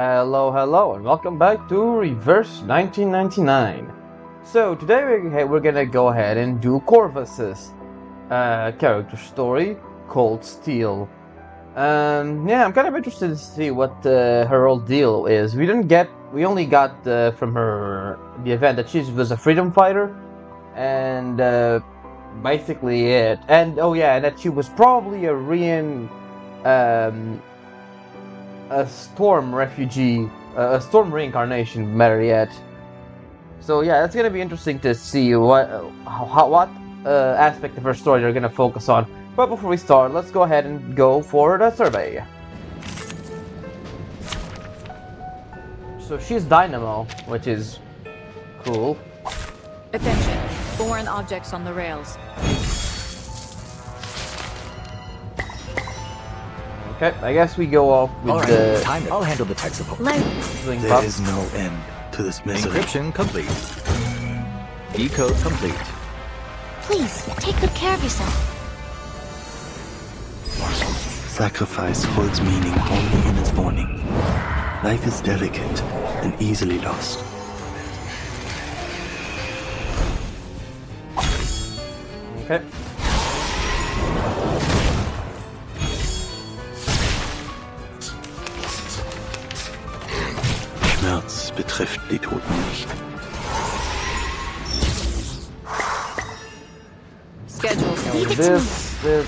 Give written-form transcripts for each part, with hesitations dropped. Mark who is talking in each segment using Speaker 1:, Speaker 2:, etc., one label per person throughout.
Speaker 1: Hello, and welcome back to Reverse 1999. So today we're gonna go ahead and do Corvus's character story, Cold Steel. Yeah, I'm kind of interested to see what her whole deal is. We only got from her the event that she was a freedom fighter, and basically it. And oh yeah, and that she was probably um, a storm refugee, a storm reincarnation, better yet. So yeah, it's gonna be interesting to see what aspect of her story they're gonna focus on. But before we start, let's go ahead and go for the survey. So she's Dynamo, which is cool.
Speaker 2: Attention, foreign objects on the rails.
Speaker 1: Okay, I guess we go off with the
Speaker 3: I'll handle the tech support.
Speaker 1: swing
Speaker 4: There
Speaker 1: pup.
Speaker 4: is no end to this misery.
Speaker 3: Encryption complete. Decode complete.
Speaker 5: Please, take good care of yourself.
Speaker 4: Sacrifice holds meaning only in its warning. Life is delicate and easily lost.
Speaker 1: Okay.
Speaker 4: Schmerz betrifft die Toten nicht.
Speaker 2: Schedule.
Speaker 5: Leave it to me.
Speaker 1: This,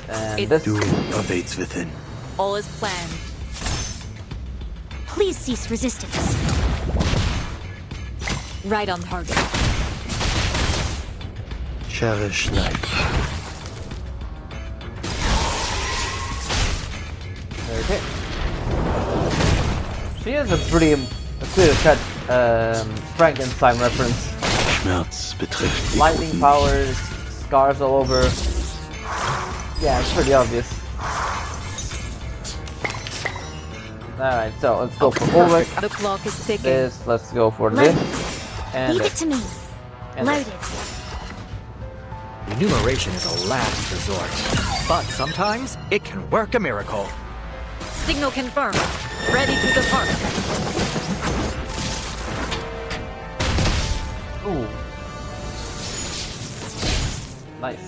Speaker 1: and
Speaker 2: It's-
Speaker 1: this.
Speaker 4: Doom awaits within.
Speaker 2: All is planned.
Speaker 5: Please cease resistance.
Speaker 2: Right on target.
Speaker 4: Cherish life.
Speaker 1: Okay. She has a pretty clear-cut Frankenstein reference.
Speaker 4: Schmerz betrifft die
Speaker 1: Lightning
Speaker 4: Toten
Speaker 1: powers, scars all over. Yeah, it's pretty obvious. Alright, so let's go for Ulrich.
Speaker 2: The clock is ticking.
Speaker 1: This, let's go for
Speaker 5: Loaded.
Speaker 1: this. And
Speaker 5: Leave it
Speaker 1: this.
Speaker 5: to me.
Speaker 1: And
Speaker 5: Loaded.
Speaker 3: Enumeration is a last resort, but sometimes it can work a miracle.
Speaker 2: Signal confirmed. Ready to depart.
Speaker 1: Ooh. Nice.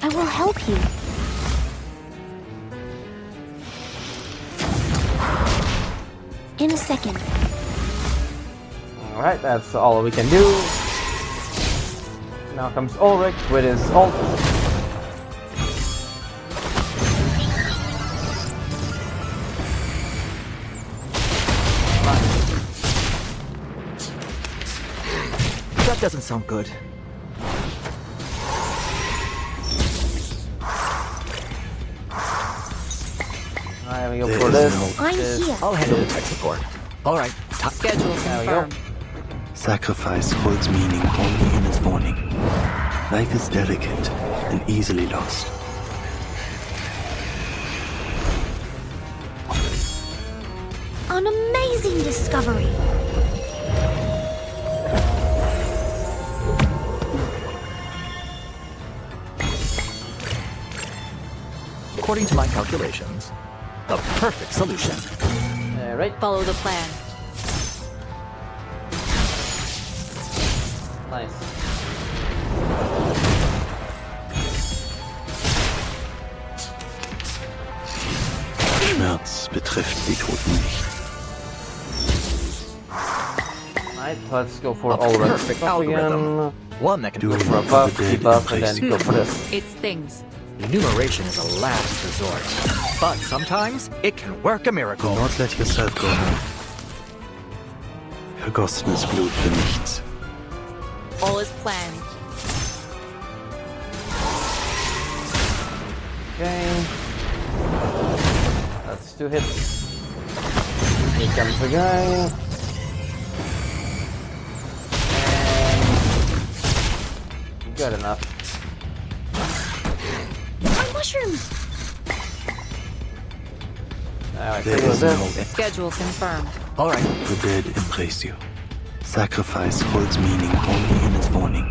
Speaker 5: I will help you. In a second.
Speaker 1: Alright, that's all we can do. Now comes Ulrich with his ult.
Speaker 3: That doesn't sound good.
Speaker 1: Alright, we go
Speaker 4: There
Speaker 1: for
Speaker 4: is
Speaker 1: this.
Speaker 4: no-
Speaker 5: I'm
Speaker 1: this.
Speaker 5: here.
Speaker 3: I'll handle the tech support. All right.
Speaker 2: Schedule
Speaker 1: There we go.
Speaker 2: confirmed.
Speaker 4: Sacrifice holds meaning only in its warning. Life is delicate and easily lost.
Speaker 5: An amazing discovery.
Speaker 3: According to my calculations, the perfect solution.
Speaker 1: Alright,
Speaker 2: Follow the plan.
Speaker 1: nice.
Speaker 4: Schmerz betrifft die Toten nicht.
Speaker 1: Alright, let's go for
Speaker 3: A
Speaker 1: Ulrich.
Speaker 3: perfect
Speaker 1: Buff
Speaker 3: algorithm.
Speaker 1: again.
Speaker 3: One that can
Speaker 4: Do
Speaker 3: go
Speaker 4: it
Speaker 1: For a
Speaker 4: for
Speaker 1: buff,
Speaker 4: the dead
Speaker 1: debuff,
Speaker 4: in
Speaker 1: and then go for this.
Speaker 2: It's things.
Speaker 3: Enumeration is a last resort, but sometimes it can work a
Speaker 4: Do
Speaker 3: miracle.
Speaker 4: not let yourself go now. Vergossenes Blut für nichts.
Speaker 2: All is planned.
Speaker 1: Okay. That's 2 hits. Here comes the guy. And good enough.
Speaker 5: My mushrooms.
Speaker 1: Alright,
Speaker 4: There
Speaker 1: so
Speaker 4: is
Speaker 1: this.
Speaker 4: no end.
Speaker 2: Schedule confirmed.
Speaker 3: All right.
Speaker 4: The dead embrace you. Sacrifice holds meaning only in its warning.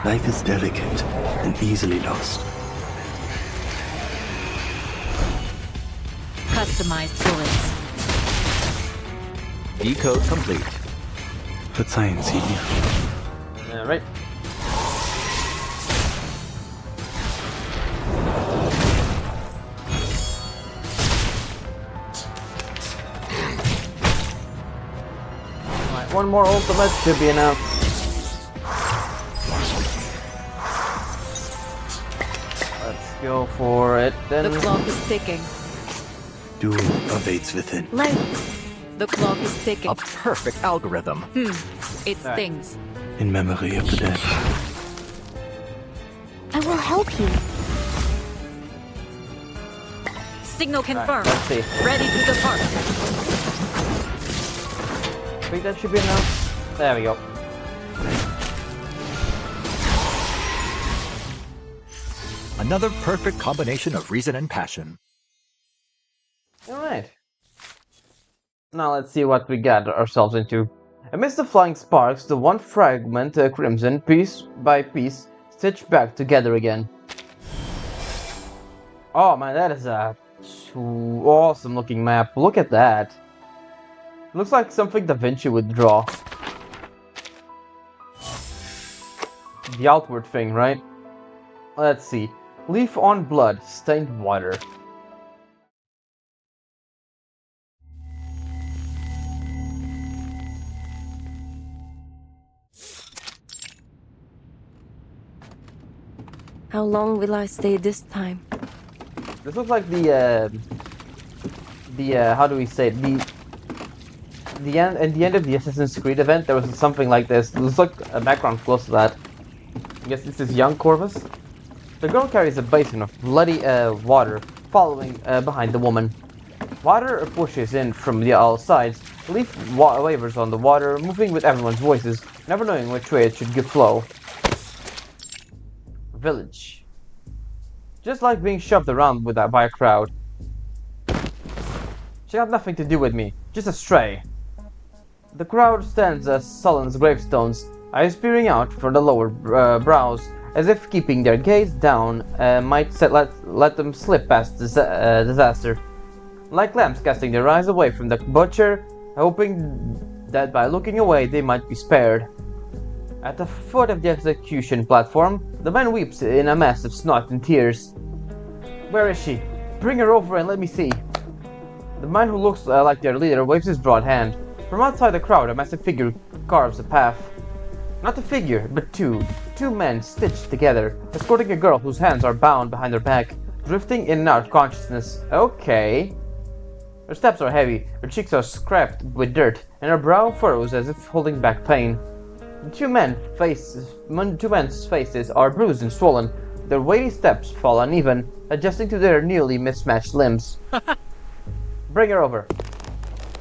Speaker 4: Life is delicate and easily lost.
Speaker 2: Cut Customized bullets.
Speaker 3: Decode complete.
Speaker 4: Verzeihen Sie.
Speaker 1: Alright. Alright, one more ultimate should be enough. Let's go for it then.
Speaker 2: The clock is ticking.
Speaker 4: Doom awaits within.
Speaker 2: The clock is ticking.
Speaker 3: A perfect algorithm.
Speaker 2: It stings.
Speaker 4: In memory of the dead.
Speaker 5: I will help you.
Speaker 2: Signal confirmed.
Speaker 1: Alright, let's see.
Speaker 2: Ready to depart.
Speaker 1: I think that should be enough. There we go.
Speaker 3: Another perfect combination of reason and passion.
Speaker 1: Alright. Now let's see what we got ourselves into. Amidst the flying sparks, the one fragment, Crimson, piece by piece, stitched back together again. Oh man, that is a awesome looking map. Look at that. Looks like something Da Vinci would draw. The outward thing, right? Let's see. Leaf on blood, stained water.
Speaker 6: How long will I stay this time?
Speaker 1: This looks like the how do we say it? The end at the end of the Assassin's Creed event, there was something like this. It looks like a background close to that. I guess this is young Corvus. The girl carries a basin of bloody water, following behind the woman. Water pushes in from the all sides. Leaf wavers on the water, moving with everyone's voices, never knowing which way it should flow. Village. Just like being shoved around by a crowd. She had nothing to do with me, just a stray. The crowd stands as sullen gravestones, eyes peering out from the lower brows, as if keeping their gaze down might let them slip past disaster. Like lambs casting their eyes away from the butcher, hoping that by looking away they might be spared. At the foot of the execution platform, the man weeps in a mess of snot and tears. Where is she? Bring her over and let me see. The man who looks like their leader waves his broad hand. From outside the crowd, a massive figure carves a path. Not a figure, but two men stitched together, escorting a girl whose hands are bound behind her back, drifting in and out of consciousness. Okay. Her steps are heavy, her cheeks are scraped with dirt, and her brow furrows as if holding back pain. The two men's faces are bruised and swollen. Their weighty steps fall uneven, adjusting to their nearly mismatched limbs. Bring her over.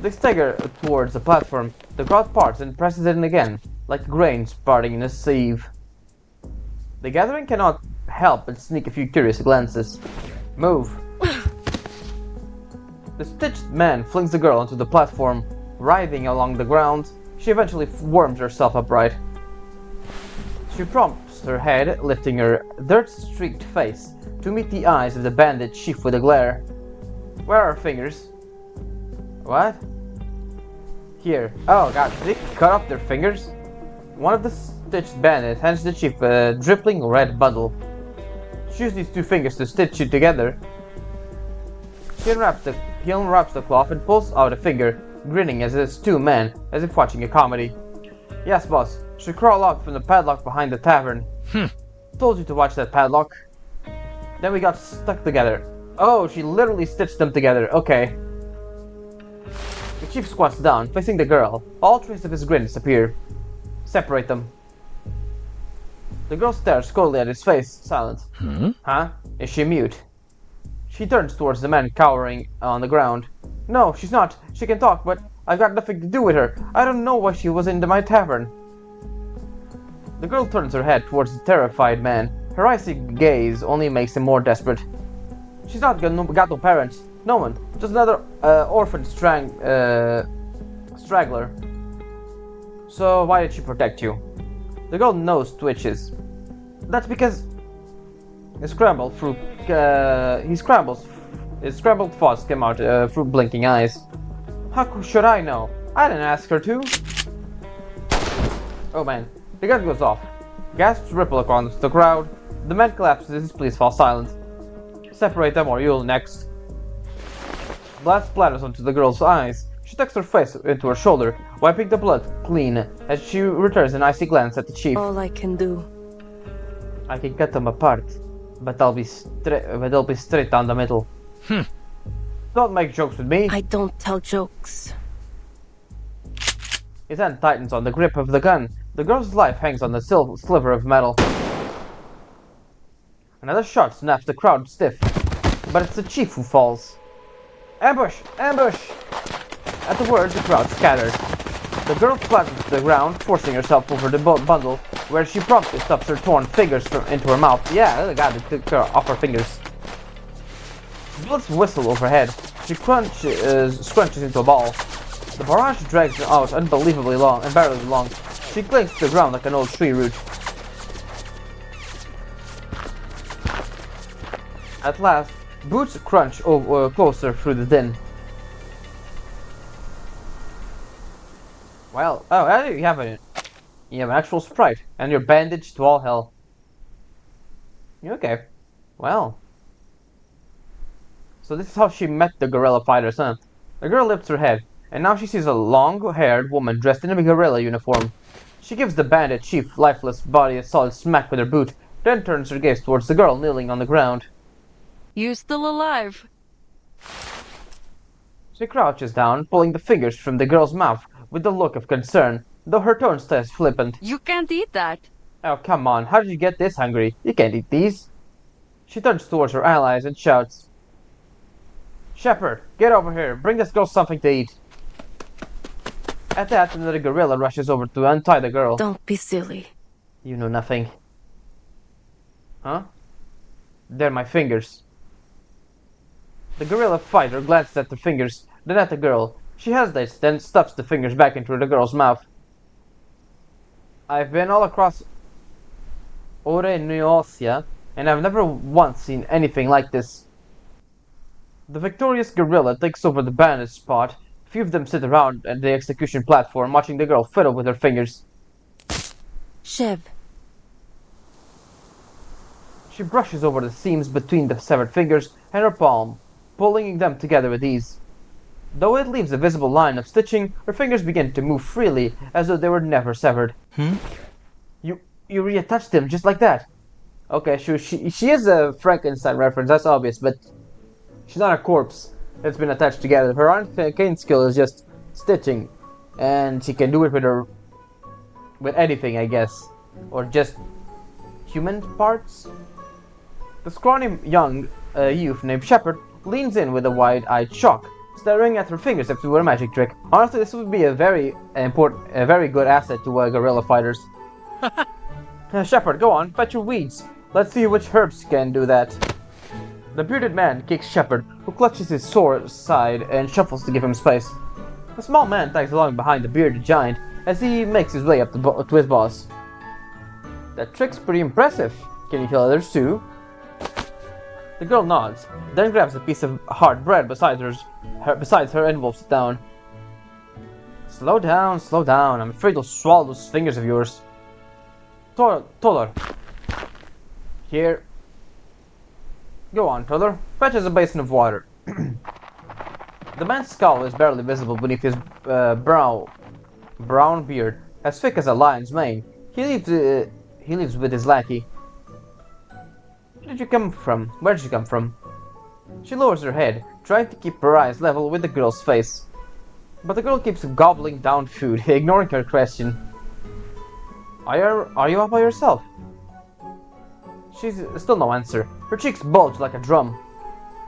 Speaker 1: They stagger towards the platform. The crowd parts and presses in again, like grains parting in a sieve. The gathering cannot help but sneak a few curious glances. Move. The stitched man flings the girl onto the platform. Writhing along the ground, she eventually worms herself upright. She prompts her head, lifting her dirt-streaked face to meet the eyes of the bandaged chief with a glare. Where are her fingers? What? Here. Oh god, did they cut off their fingers? One of the stitched bandits hands the chief a dripping red bundle. She uses these two fingers to stitch it together. He unwraps the cloth and pulls out a finger, grinning as his two men, as if watching a comedy. Yes, boss. Should crawl out from the padlock behind the tavern. Told you to watch that padlock. Then we got stuck together. Oh, she literally stitched them together. Okay. The chief squats down, facing the girl. All traces of his grin disappear. Separate them. The girl stares coldly at his face, silent. Huh? Is she mute? She turns towards the man cowering on the ground. No, she's not. She can talk, but I've got nothing to do with her. I don't know why she was in my tavern. The girl turns her head towards the terrified man. Her icy gaze only makes him more desperate. She's not got no parents. No one. Just another orphan straggler. So why did she protect you? The girl's nose twitches. That's because he scrambles His scrambled thoughts came out through blinking eyes. How should I know? I didn't ask her to. Oh man, the gun goes off. Gasps ripple across the crowd. The man collapses, please fall silent. Separate them or you'll next. Blood splatters onto the girl's eyes. She tucks her face into her shoulder, wiping the blood clean as she returns an icy glance at the chief.
Speaker 6: All I can do.
Speaker 1: I can cut them apart, but they'll be straight down the middle. Don't make jokes with me.
Speaker 6: I don't tell jokes.
Speaker 1: His hand tightens on the grip of the gun. The girl's life hangs on the sliver of metal. Another shot snaps the crowd stiff, but it's the chief who falls. Ambush! Ambush! At the word, the crowd scatters. The girl flattens to the ground, forcing herself over the bundle, where she promptly stuffs her torn fingers into her mouth. Yeah, the guy took her off her fingers. Bullets whistle overhead. She scrunches into a ball. The barrage drags her out unbelievably long, unbearably long. She clings to the ground like an old tree root. At last, boots crunch closer through the din. Well, oh, you have an actual sprite, and you're bandaged to all hell. Okay, well. So this is how she met the gorilla fighters, huh? The girl lifts her head, and now she sees a long-haired woman dressed in a gorilla uniform. She gives the bandaged chief lifeless body a solid smack with her boot, then turns her gaze towards the girl kneeling on the ground.
Speaker 6: You still alive?
Speaker 1: She crouches down, pulling the fingers from the girl's mouth with a look of concern, though her tone stays flippant.
Speaker 6: You can't eat that.
Speaker 1: Oh, come on, how did you get this hungry? You can't eat these. She turns towards her allies and shouts, Shepard, get over here, bring this girl something to eat. At that, another gorilla rushes over to untie the girl.
Speaker 6: Don't be silly.
Speaker 1: You know nothing. Huh? They're my fingers. The gorilla fighter glances at the fingers, then at the girl. She hesitates, then stuffs the fingers back into the girl's mouth. I've been all across Oreneosia, and I've never once seen anything like this. The victorious gorilla takes over the bandaged spot. Few of them sit around at the execution platform, watching the girl fiddle with her fingers.
Speaker 6: Shev.
Speaker 1: She brushes over the seams between the severed fingers and her palm, pulling them together with ease. Though it leaves a visible line of stitching, her fingers begin to move freely, as though they were never severed. You reattached them just like that. Okay, she is a Frankenstein reference, that's obvious, but she's not a corpse that's been attached together. Her arcane skill is just stitching, and she can do it with anything, I guess, or just human parts. The scrawny young youth named Shepard leans in with a wide-eyed shock, staring at her fingers as if it were a magic trick. Honestly, this would be a very good asset to gorilla fighters. Shepard, go on, fetch your weeds. Let's see which herbs can do that. The bearded man kicks Shepard, who clutches his sore side and shuffles to give him space. The small man tags along behind the bearded giant as he makes his way up to his boss. That trick's pretty impressive. Can you kill others too? The girl nods, then grabs a piece of hard bread beside her and wolfs it down. Slow down, slow down. I'm afraid you'll swallow those fingers of yours. Toller. Here. Go on, Toller. Fetch us a basin of water. The man's skull is barely visible beneath his brown beard, as thick as a lion's mane. He lives with his lackey. Where did you come from? Where did you come from? She lowers her head, trying to keep her eyes level with the girl's face. But the girl keeps gobbling down food, ignoring her question. Are you all by yourself? She's still no answer. Her cheeks bulge like a drum.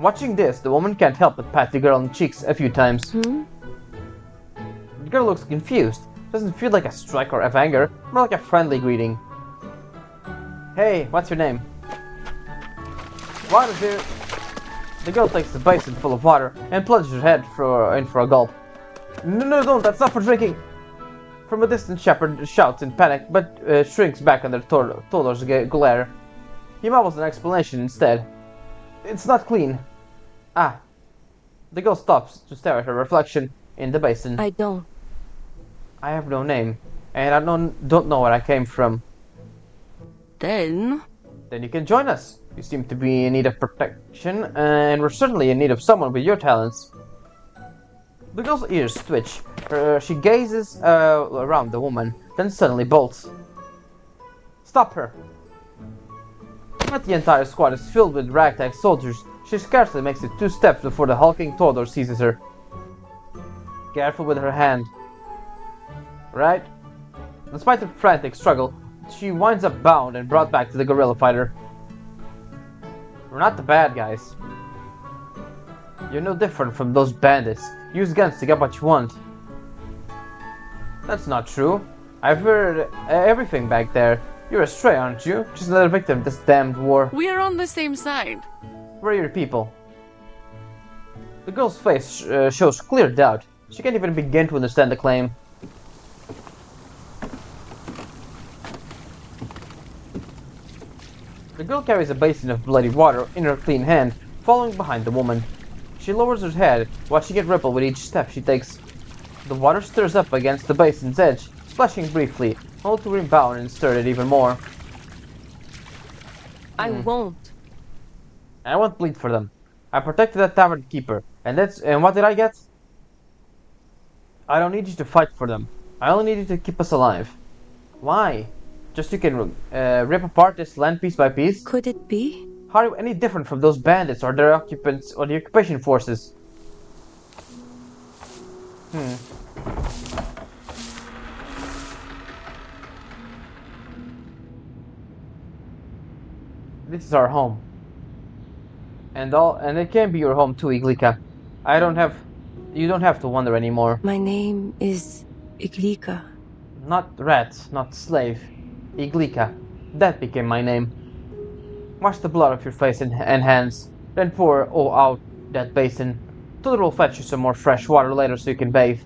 Speaker 1: Watching this, the woman can't help but pat the girl on the cheeks a few times. The girl looks confused. Doesn't feel like a strike or of anger, more like a friendly greeting. Hey, what's your name? Water's here. The girl takes the basin full of water and plunges her head in for a gulp. No, don't, that's not for drinking. From a distance, Shepard shouts in panic, but shrinks back under Toller's glare. He mumbles an explanation instead. It's not clean. Ah, The girl stops to stare at her reflection in the basin.
Speaker 6: I don't.
Speaker 1: I have no name, and I don't know where I came from.
Speaker 6: Then.
Speaker 1: Then you can join us. You seem to be in need of protection, and we're certainly in need of someone with your talents. The girl's ears twitch. She gazes around the woman, then suddenly bolts. Stop her! But the entire squad is filled with ragtag soldiers. She scarcely makes it 2 steps before the hulking Todor seizes her. Careful with her hand. Right? Despite her frantic struggle, she winds up bound and brought back to the guerrilla fighter. We're not the bad guys. You're no different from those bandits. Use guns to get what you want. That's not true. I've heard everything back there. You're a stray, aren't you? Just another victim of this damned war.
Speaker 6: We're on the same side.
Speaker 1: Where are your people? The girl's face shows clear doubt. She can't even begin to understand the claim. The girl carries a basin of bloody water in her clean hand, following behind the woman. She lowers her head, watching it ripple with each step she takes. The water stirs up against the basin's edge, splashing briefly, only to rebound and stir it even more.
Speaker 6: I won't.
Speaker 1: I won't bleed for them. I protected that tavern keeper, and what did I get? I don't need you to fight for them. I only need you to keep us alive. Why? Just so you can rip apart this land piece by piece?
Speaker 6: Could it be?
Speaker 1: How are you any different from those bandits or their occupants or the occupation forces? This is our home. And it can be your home too, Iglika. You don't have to wonder anymore.
Speaker 6: My name is Iglika.
Speaker 1: Not rat, not slave. Iglika. That became my name. Wash the blood off your face and hands, then pour out that basin. Tudor will fetch you some more fresh water later so you can bathe.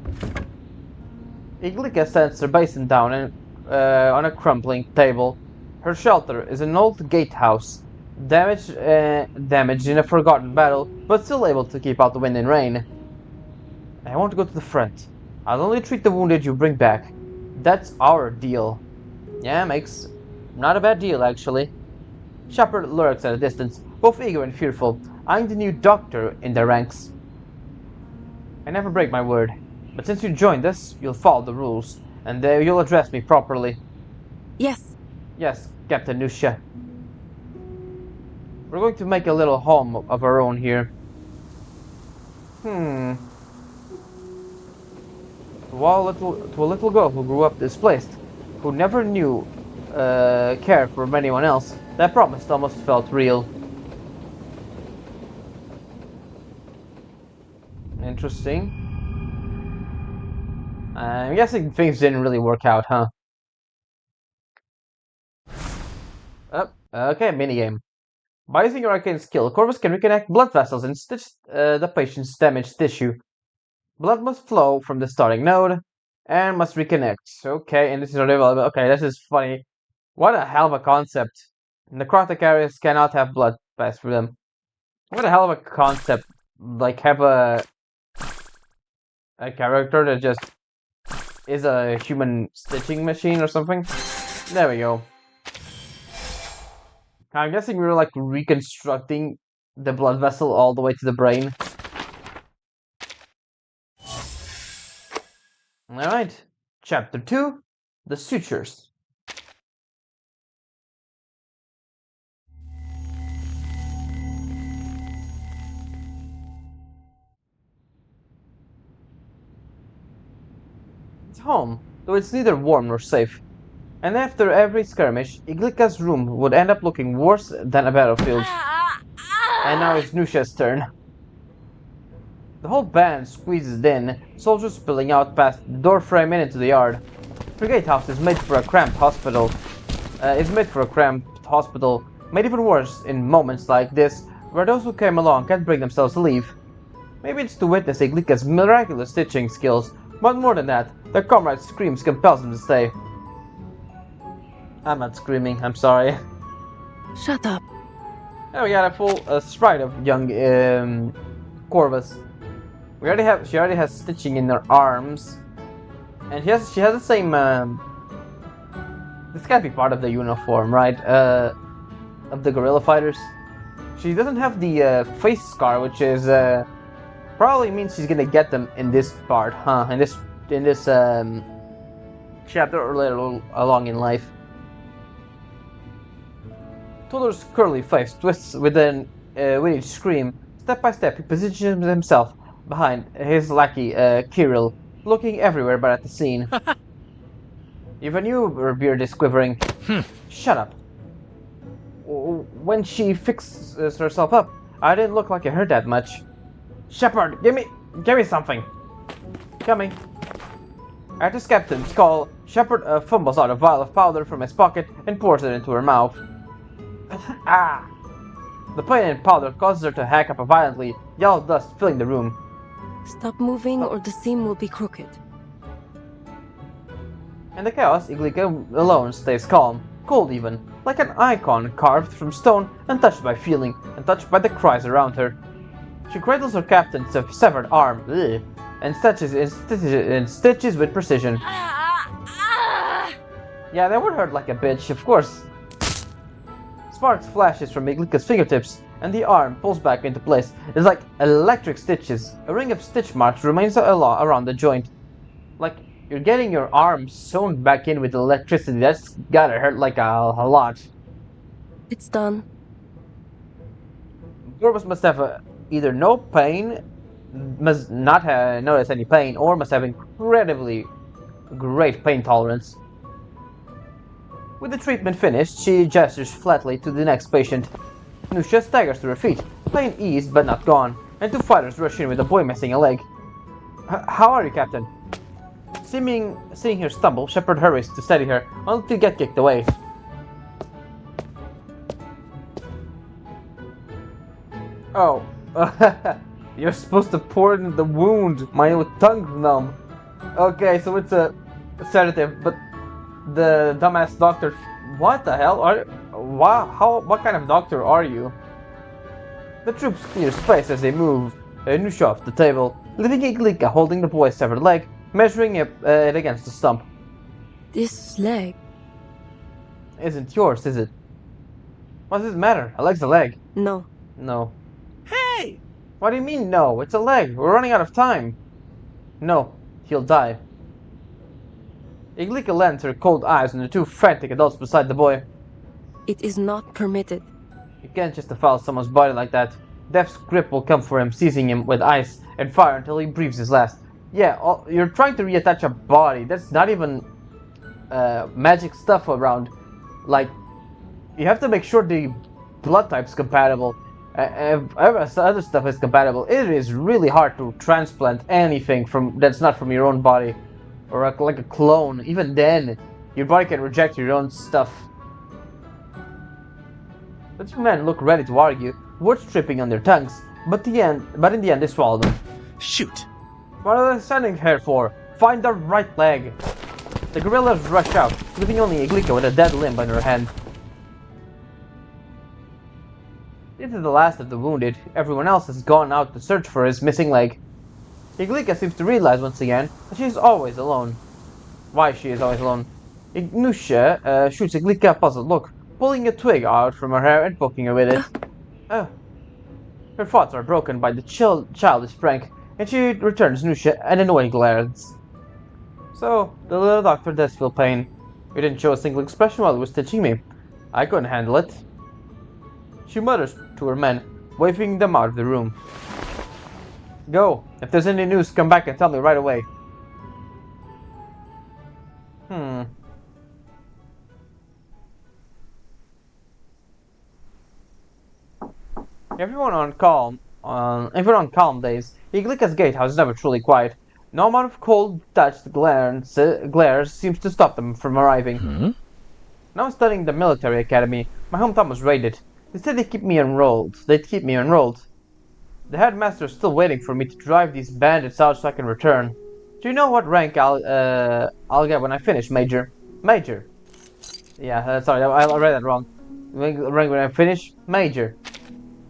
Speaker 1: Iglika sets her basin down on a crumbling table. Her shelter is an old gatehouse, damaged in a forgotten battle, but still able to keep out the wind and rain. I want to go to the front. I'll only treat the wounded you bring back. That's our deal. Yeah, makes not a bad deal, actually. Shepard lurks at a distance, both eager and fearful, eyeing the new doctor in their ranks. I never break my word, but since you joined us, you'll follow the rules, and you'll address me properly.
Speaker 6: Yes.
Speaker 1: Yes, Captain Nusha. We're going to make a little home of our own here. To a little girl who grew up displaced, who never knew care for anyone else, that promise almost felt real. Interesting. I'm guessing things didn't really work out, huh? Okay, minigame. By using your arcane skill, Corvus can reconnect blood vessels and stitch the patient's damaged tissue. Blood must flow from the starting node and must reconnect. Okay, and this is already available. Okay, this is funny. What a hell of a concept. Necrotic areas cannot have blood pass through them. What a hell of a concept. Like, have a character that just is a human stitching machine or something. There we go. I'm guessing we were like reconstructing the blood vessel all the way to the brain. Alright, Chapter 2, The Sutures. It's home, though it's neither warm nor safe. And after every skirmish, Iglika's room would end up looking worse than a battlefield. And now it's Nusha's turn. The whole band squeezes in, soldiers spilling out past the doorframe and into the yard. The gatehouse is made for a cramped hospital. Made even worse in moments like this, where those who came along can't bring themselves to leave. Maybe it's to witness Iglika's miraculous stitching skills, but more than that, their comrade's screams compels them to stay. I'm not screaming, I'm sorry.
Speaker 6: Shut up.
Speaker 1: Now we got a full sprite of young Corvus. She already has stitching in her arms, and she has the same. This can't be part of the uniform, right? Of the guerrilla fighters. She doesn't have the face scar, which is probably means she's gonna get them in this part, huh? In this chapter or later along in life. Tudor's curly face twists with each scream. Step by step, he positions himself behind his lackey, Kirill, looking everywhere but at the scene. Even your beard is quivering. Shut up. When she fixes herself up, I didn't look like I hurt that much. Shepard, give me something. Coming. At his captain's call, Shepard fumbles out a vial of powder from his pocket and pours it into her mouth. Ah! The pain and powder causes her to hack up violently, yellow dust filling the room.
Speaker 6: Stop moving or the seam will be crooked.
Speaker 1: In the chaos, Iglika alone stays calm, cold even, like an icon carved from stone, untouched by feeling, untouched by the cries around her. She cradles her captain's severed arm, and stitches with precision. Yeah, that would hurt like a bitch, of course. Sparks flashes from Iglika's fingertips, and the arm pulls back into place. It's like electric stitches. A ring of stitch marks remains around the joint. Like, you're getting your arm sewn back in with electricity. That's gotta hurt like a lot.
Speaker 6: It's done.
Speaker 1: Corvus must have either no pain, must not have noticed any pain, or must have incredibly great pain tolerance. With the treatment finished, she gestures flatly to the next patient. Nusha staggers to her feet, pain eased but not gone, and two fighters rush in with the boy missing a leg. How are you, Captain? Seeing her stumble, Shepard hurries to steady her, only to get kicked away. Oh, you're supposed to pour it in the wound. My tongue's numb. Okay, so it's a sedative, but the dumbass doctor. What the hell are? What kind of doctor are you? The troops clear space as they move Nusha off the table, leaving Iglika holding the boy's severed leg, measuring it against the stump.
Speaker 6: This leg.
Speaker 1: Isn't yours, is it? What does it matter? A leg's a leg.
Speaker 6: No.
Speaker 1: No.
Speaker 3: Hey!
Speaker 1: What do you mean, no? It's a leg. We're running out of time. No. He'll die. Iglika lands her cold eyes on the two frantic adults beside the boy.
Speaker 6: It is not permitted.
Speaker 1: You can't just defile someone's body like that. Death's grip will come for him, seizing him with ice and fire until he breathes his last. Yeah, you're trying to reattach a body. That's not even magic stuff around. Like, you have to make sure the blood type's compatible. Other stuff is compatible. It is really hard to transplant anything that's not from your own body. Or like a clone. Even then, your body can reject your own stuff. The two men look ready to argue, words tripping on their tongues, but in the end they swallow them.
Speaker 3: Shoot!
Speaker 1: What are they standing here for? Find the right leg! The guerrillas rush out, leaving only Iglika with a dead limb in her hand. This is the last of the wounded. Everyone else has gone out to search for his missing leg. Iglika seems to realize once again that she is always alone. Why she is always alone? Nusha shoots Iglika a puzzled look, pulling a twig out from her hair and poking her with it. Oh. Her thoughts are broken by the childish prank, and she returns Nusha an annoyed glance. So, the little doctor does feel pain. You didn't show a single expression while he was stitching me. I couldn't handle it. She mutters to her men, waving them out of the room. Go. If there's any news, come back and tell me right away. Everyone on calm days, Iglika's gatehouse is never truly quiet. No amount of cold-touched glares seems to stop them from arriving. Now I'm studying the military academy. My hometown was raided. They said they'd keep me enrolled. The headmaster's still waiting for me to drive these bandits out so I can return. Do you know what rank I'll get when I finish, Major? Major. Yeah, sorry, I read that wrong. Rank when I finish, Major.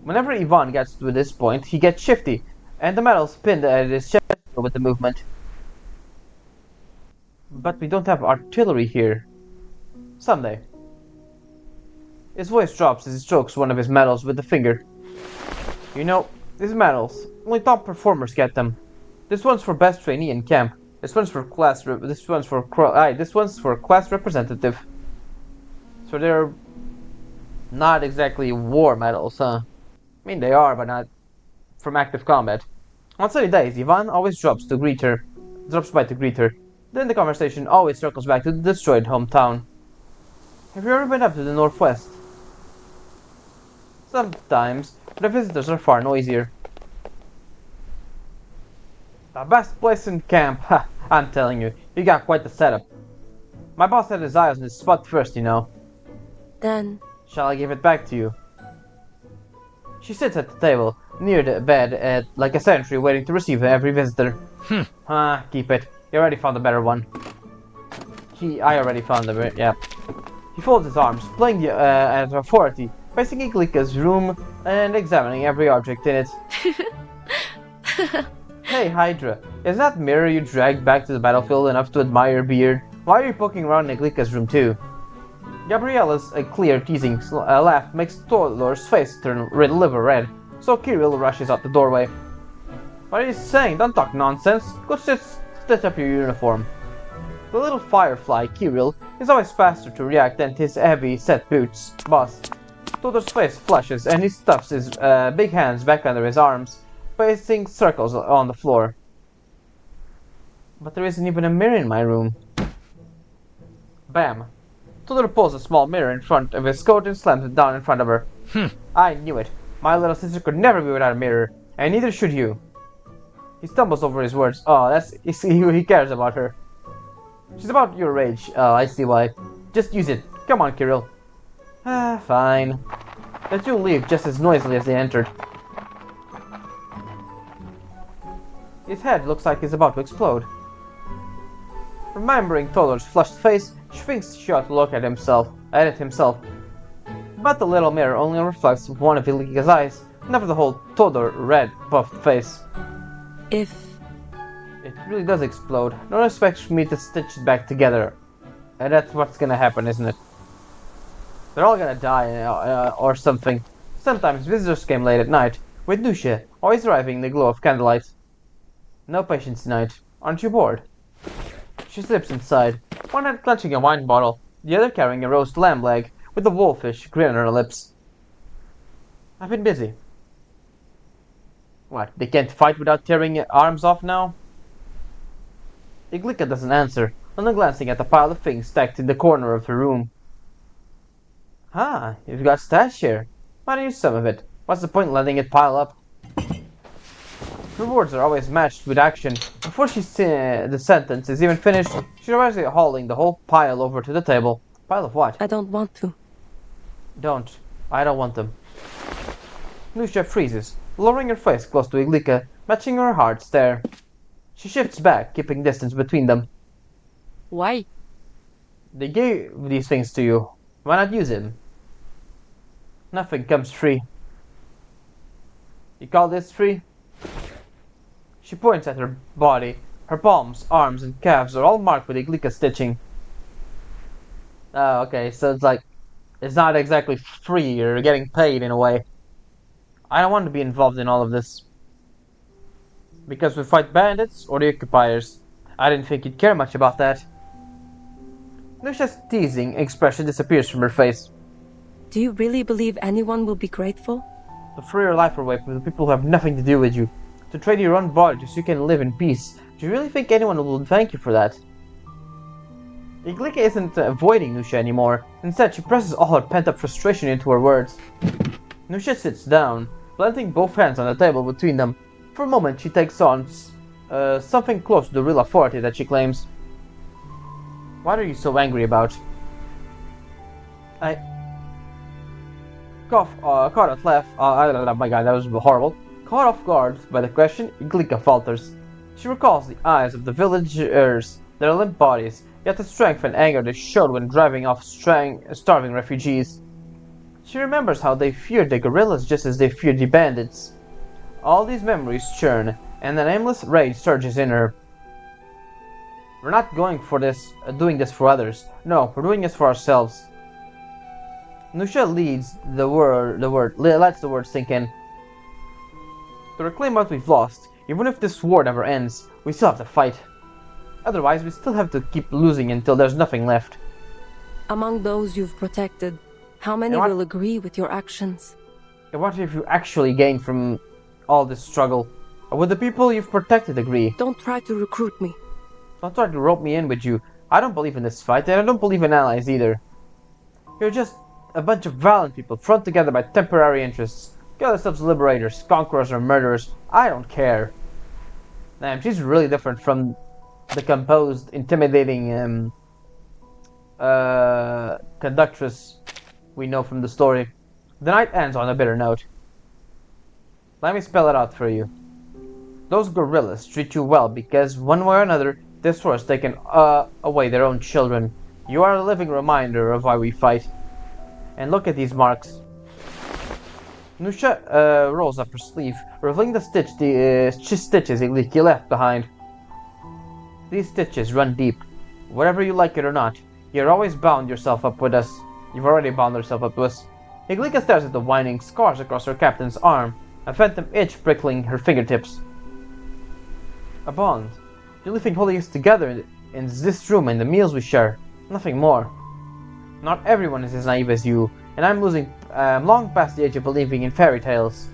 Speaker 1: Whenever Ivan gets to this point, he gets shifty. and the metal pinned at his chest with the movement. But we don't have artillery here. Someday. His voice drops as he strokes one of his medals with the finger. You know, these medals, only top performers get them. This one's for best trainee in camp. This one's for class representative. So they're not exactly war medals, huh? I mean, they are, but not from active combat. On sunny days, Ivan always drops by to greet her. Then the conversation always circles back to the destroyed hometown. Have you ever been up to the northwest? Sometimes, but the visitors are far noisier. The best place in camp, ha! I'm telling you, you got quite the setup. My boss had his eyes on this spot first, you know.
Speaker 6: Then,
Speaker 1: Shall I give it back to you? She sits at the table, near the bed, like a sentry waiting to receive every visitor. Keep it. You already found a better one. I already found a better, yeah. He folds his arms, playing at authority, facing Iglika's room and examining every object in it. Hey Hydra, is that mirror you dragged back to the battlefield enough to admire your beard? Why are you poking around Iglika's room too? Gabriella's clear, teasing laugh makes Todor's face turn liver red, so Kirill rushes out the doorway. What are you saying? Don't talk nonsense. Go stitch up your uniform. The little firefly, Kirill, is always faster to react than his heavy set boots, boss. Todor's face flushes and he stuffs his big hands back under his arms, facing circles on the floor. But there isn't even a mirror in my room. Bam. Todor pulls a small mirror in front of his coat and slams it down in front of her. I knew it. My little sister could never be without a mirror, and neither should you. He stumbles over his words. Oh, he cares about her. She's about your age. Oh, I see why. Just use it. Come on, Kirill. Fine. The two leave just as noisily as they entered. His head looks like he's about to explode. Remembering Todor's flushed face, she thinks she ought to look at it himself. But the little mirror only reflects one of Ilika's eyes, never the whole Todor red, buffed face.
Speaker 6: if...
Speaker 1: It really does explode. No one expects me to stitch it back together. And that's what's gonna happen, isn't it? They're all gonna die, or something. Sometimes visitors came late at night, with Nusha always arriving in the glow of candlelight. No patience tonight. Aren't you bored? She slips inside, one hand clutching a wine bottle, the other carrying a roast lamb leg, with a wolfish grin on her lips. I've been busy. What, they can't fight without tearing arms off now? Iglika doesn't answer, only glancing at the pile of things stacked in the corner of her room. You've got stash here. Why don't you use some of it? What's the point letting it pile up? Her words are always matched with action. Before the sentence is even finished, she's already hauling the whole pile over to the table. Pile of what?
Speaker 6: I don't want to.
Speaker 1: Don't. I don't want them. Nusha freezes, lowering her face close to Iglika, matching her hard stare. She shifts back, keeping distance between them.
Speaker 6: Why?
Speaker 1: They gave these things to you. Why not use them? Nothing comes free. You call this free? She points at her body. Her palms, arms, and calves are all marked with Iglika stitching. Oh, okay, so it's not exactly free, you're getting paid in a way. I don't want to be involved in all of this. Because we fight bandits or the occupiers. I didn't think you'd care much about that. Nusha's teasing expression disappears from her face.
Speaker 6: Do you really believe anyone will be grateful?
Speaker 1: To throw your life away from the people who have nothing to do with you. To trade your own body so you can live in peace. Do you really think anyone will thank you for that? Iglika isn't avoiding Nusha anymore. Instead, she presses all her pent-up frustration into her words. Nusha sits down, planting both hands on the table between them. For a moment, she takes on something close to the real authority that she claims. What are you so angry about? Caught oh my god, that was horrible. Caught off guard by the question, Iglika falters. She recalls the eyes of the villagers, their limp bodies, yet the strength and anger they showed when driving off starving refugees. She remembers how they feared the guerrillas just as they feared the bandits. All these memories churn, and an aimless rage surges in her. We're not doing this for others. No, we're doing this for ourselves. Nusha lets the word sink in. To reclaim what we've lost, even if this war never ends, we still have to fight. Otherwise, we still have to keep losing until there's nothing left.
Speaker 6: Among those you've protected, how many will agree with your actions?
Speaker 1: And what have you actually gained from all this struggle? Or would the people you've protected agree?
Speaker 6: Don't try to recruit me.
Speaker 1: Don't try to rope me in with you. I don't believe in this fight, and I don't believe in allies either. You're just a bunch of valiant people thrown together by temporary interests. Call yourselves liberators, conquerors, or murderers. I don't care. Damn, she's really different from the composed, intimidating conductress we know from the story. The night ends on a bitter note. Let me spell it out for you. Those gorillas treat you well because, one way or another, this war has taken away their own children. You are a living reminder of why we fight. And look at these marks. Nusha rolls up her sleeve, revealing the stitches Igliki left behind. These stitches run deep. Whether you like it or not, you've always bound yourself up with us. You've already bound yourself up to us. Iglika stares at the winding scars across her captain's arm, a phantom itch prickling her fingertips. A bond. The only thing holding us together in this room and the meals we share. Nothing more. Not everyone is as naive as you, and I'm long past the age of believing in fairy tales.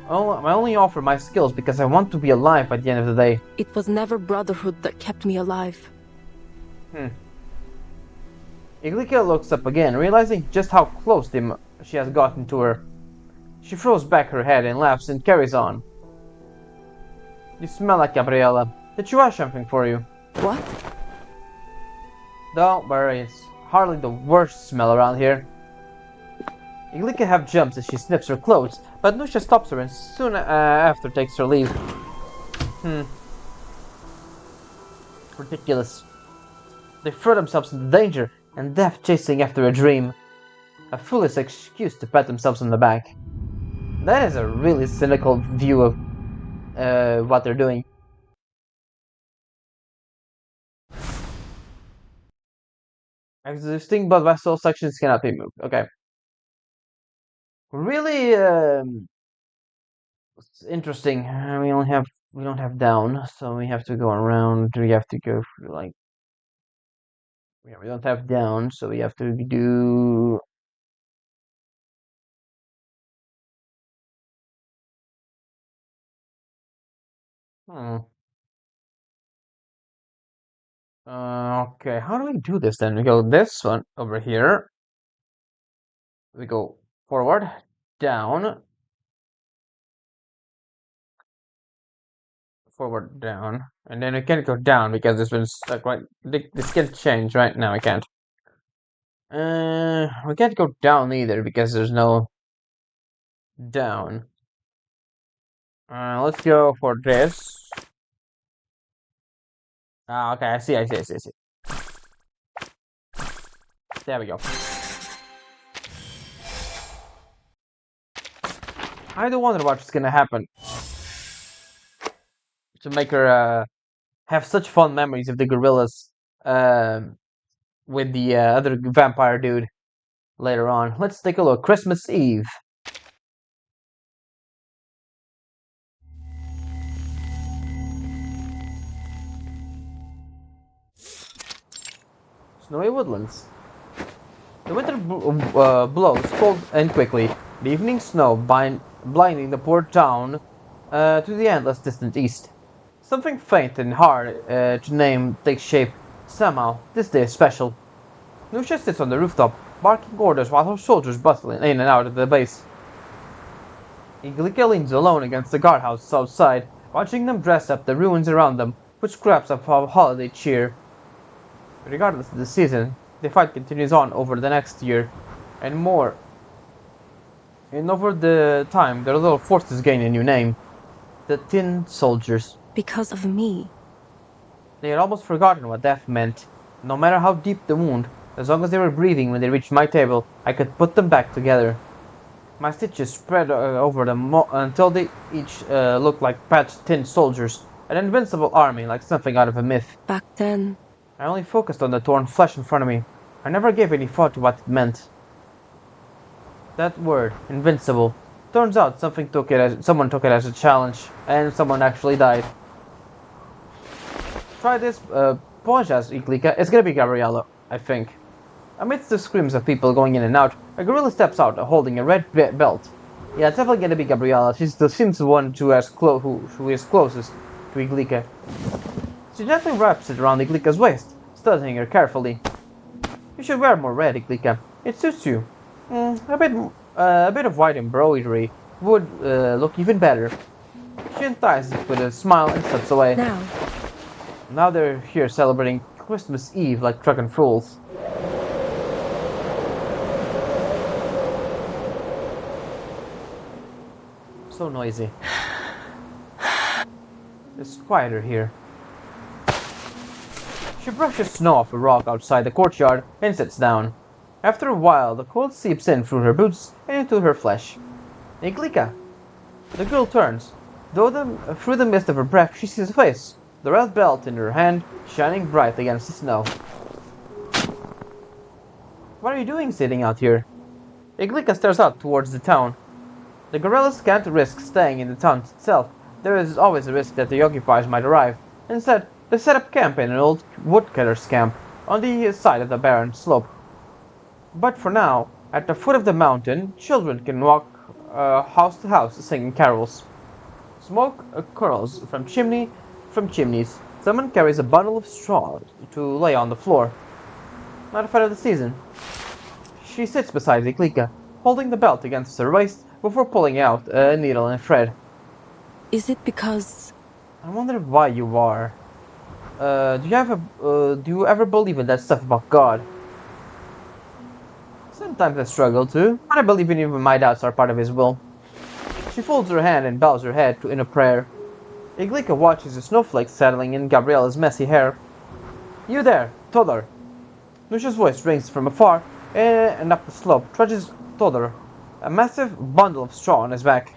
Speaker 1: I only offer my skills because I want to be alive by the end of the day.
Speaker 6: It was never brotherhood that kept me alive.
Speaker 1: Iglika looks up again, realizing just how close she has gotten to her. She throws back her head and laughs and carries on. You smell like Gabriella. Did she wash something for you?
Speaker 6: What?
Speaker 1: Don't worry, it's hardly the worst smell around here. Iglika half jumps as she sniffs her clothes, but Nusha stops her and soon after takes her leave. Ridiculous. They throw themselves into danger and death chasing after a dream. A foolish excuse to pat themselves on the back. That is a really cynical view of what they're doing. Existing blood vessel sections cannot be moved. Okay. Really it's interesting. We don't have down, so we have to go around. We have to go through like we don't have down, so we have to do okay, how do we do this then? We go this one over here. We go forward, down, forward, down, and then we can't go down because this one's stuck right. This can't change right now. I can't. We can't go down either because there's no down. Let's go for this. Okay, I see. There we go. I do wonder what's gonna happen to make her have such fond memories of the gorillas with the other vampire dude later on. Let's take a look. Christmas Eve. Snowy woodlands. The winter blows cold and quickly. The evening snow blinding the poor town to the endless distant east. Something faint and hard to name takes shape. Somehow, this day is special. Nusha sits on the rooftop, barking orders while her soldiers bustle in and out of the base. Iglika leans alone against the guardhouse outside, watching them dress up the ruins around them, with scraps of holiday cheer. Regardless of the season, the fight continues on over the next year, and more. And over the time, their little forces gain a new name. The Tin Soldiers.
Speaker 6: Because of me.
Speaker 1: They had almost forgotten what death meant. No matter how deep the wound, as long as they were breathing when they reached my table, I could put them back together. My stitches spread over them until they each looked like patched tin soldiers, an invincible army like something out of a myth.
Speaker 6: Back then,
Speaker 1: I only focused on the torn flesh in front of me. I never gave any thought to what it meant. That word, invincible. Turns out someone took it as a challenge, and someone actually died. Try this, apologize, Iglika. It's gonna be Gabriella, I think. Amidst the screams of people going in and out, a gorilla steps out, holding a red belt. Yeah, it's definitely gonna be Gabriella. She still seems the one who is closest to Iglika. She gently wraps it around Iglika's waist, studying her carefully. You should wear more red, Iglika. It suits you. A bit of white embroidery would look even better. She unties it with a smile and steps away. Now they're here celebrating Christmas Eve like drunken fools. So noisy. It's quieter here. She brushes snow off a rock outside the courtyard and sits down. After a while, the cold seeps in through her boots and into her flesh. Iglika! The girl turns. Through the mist of her breath, she sees a face, the red belt in her hand, shining bright against the snow. What are you doing sitting out here? Iglika stares out towards the town. The gorillas can't risk staying in the town itself. There is always a risk that the occupiers might arrive. Instead, they set up camp in an old woodcutter's camp on the side of the barren slope. But for now, at the foot of the mountain, children can walk house to house singing carols. Smoke curls from chimneys. Someone carries a bundle of straw to lay on the floor. Not a fight of the season. She sits beside Iglika, holding the belt against her waist before pulling out a needle and thread.
Speaker 6: is it because...
Speaker 1: I wonder why you are. Do you ever believe in that stuff about God? Sometimes I struggle too, but I believe even my doubts are part of His will. She folds her hand and bows her head in a prayer. Iglika watches the snowflakes settling in Gabriella's messy hair. You there, Todor! Nusha's voice rings from afar, and up the slope trudges Todor, a massive bundle of straw on his back.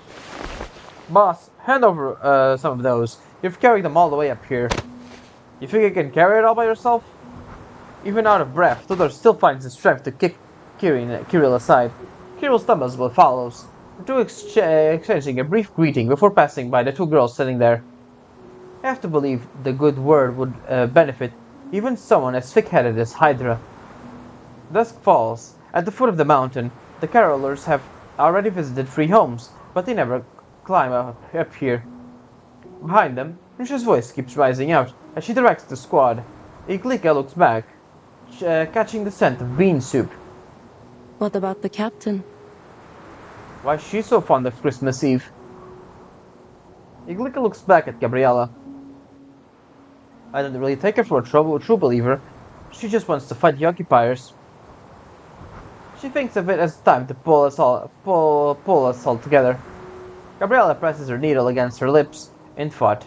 Speaker 1: Boss, hand over some of those. You've carried them all the way up here. You think you can carry it all by yourself? Even out of breath, Todor still finds the strength to kick Kirill aside. Kirill stumbles but follows, the two exchanging a brief greeting before passing by the two girls sitting there. I have to believe the good word would benefit even someone as thick-headed as Hydra. Dusk falls. At the foot of the mountain, the carolers have already visited 3 homes, but they never climb up here. Behind them, Nusha's voice keeps rising out as she directs the squad. Iglika looks back, catching the scent of bean soup.
Speaker 6: What about the captain?
Speaker 1: Why is she so fond of Christmas Eve? Iglika looks back at Gabriella. I don't really take her for a true believer. She just wants to fight the occupiers. She thinks of it as time to pull us all together. Gabriella presses her needle against her lips in thought.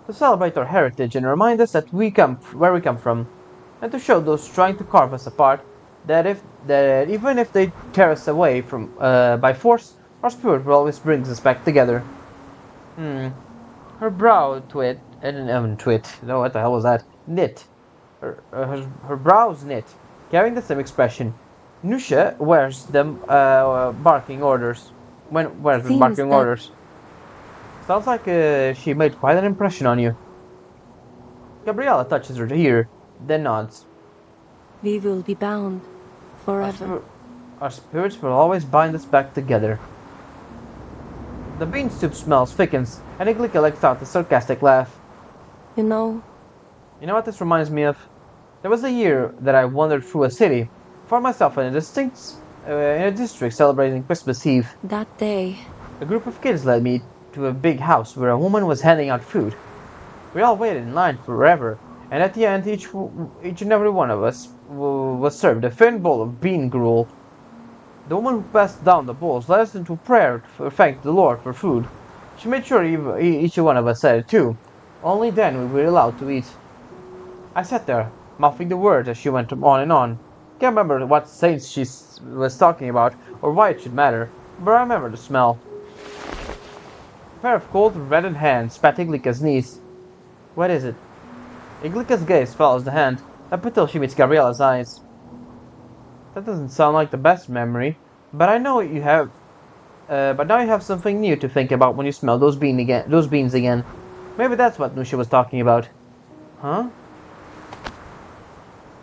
Speaker 1: To celebrate our heritage and remind us that where we come from, and to show those trying to carve us apart that even if they tear us away from by force, our spirit will always bring us back together. Her brow twit. No, what the hell was that? Knit. Her brows knit, carrying the same expression. Nusha wears them barking orders. Orders. Sounds like she made quite an impression on you. Gabriella touches her ear, then nods.
Speaker 6: We will be bound forever.
Speaker 1: Our spirits will always bind us back together. The bean soup smell thickens, and Iglika lets out a sarcastic laugh.
Speaker 6: You know
Speaker 1: what this reminds me of? There was a year that I wandered through a city, found myself in a district celebrating Christmas Eve.
Speaker 6: that day.
Speaker 1: A group of kids led me to a big house where a woman was handing out food. We all waited in line forever, and at the end, each and every one of us was served a thin bowl of bean gruel. The woman who passed down the bowls led us into prayer to thank the Lord for food. She made sure each one of us said it too. Only then we were allowed to eat. I sat there, mouthing the words as she went on and on. Can't remember what saints she was talking about or why it should matter. but I remember the smell. A pair of cold, reddened hands pat Iglika's knees. What is it? Iglika's gaze follows the hand, up until she meets Gabriella's eyes. That doesn't sound like the best memory, but I know you have. But now you have something new to think about when you smell those beans again. Maybe that's what Nusha was talking about. Huh?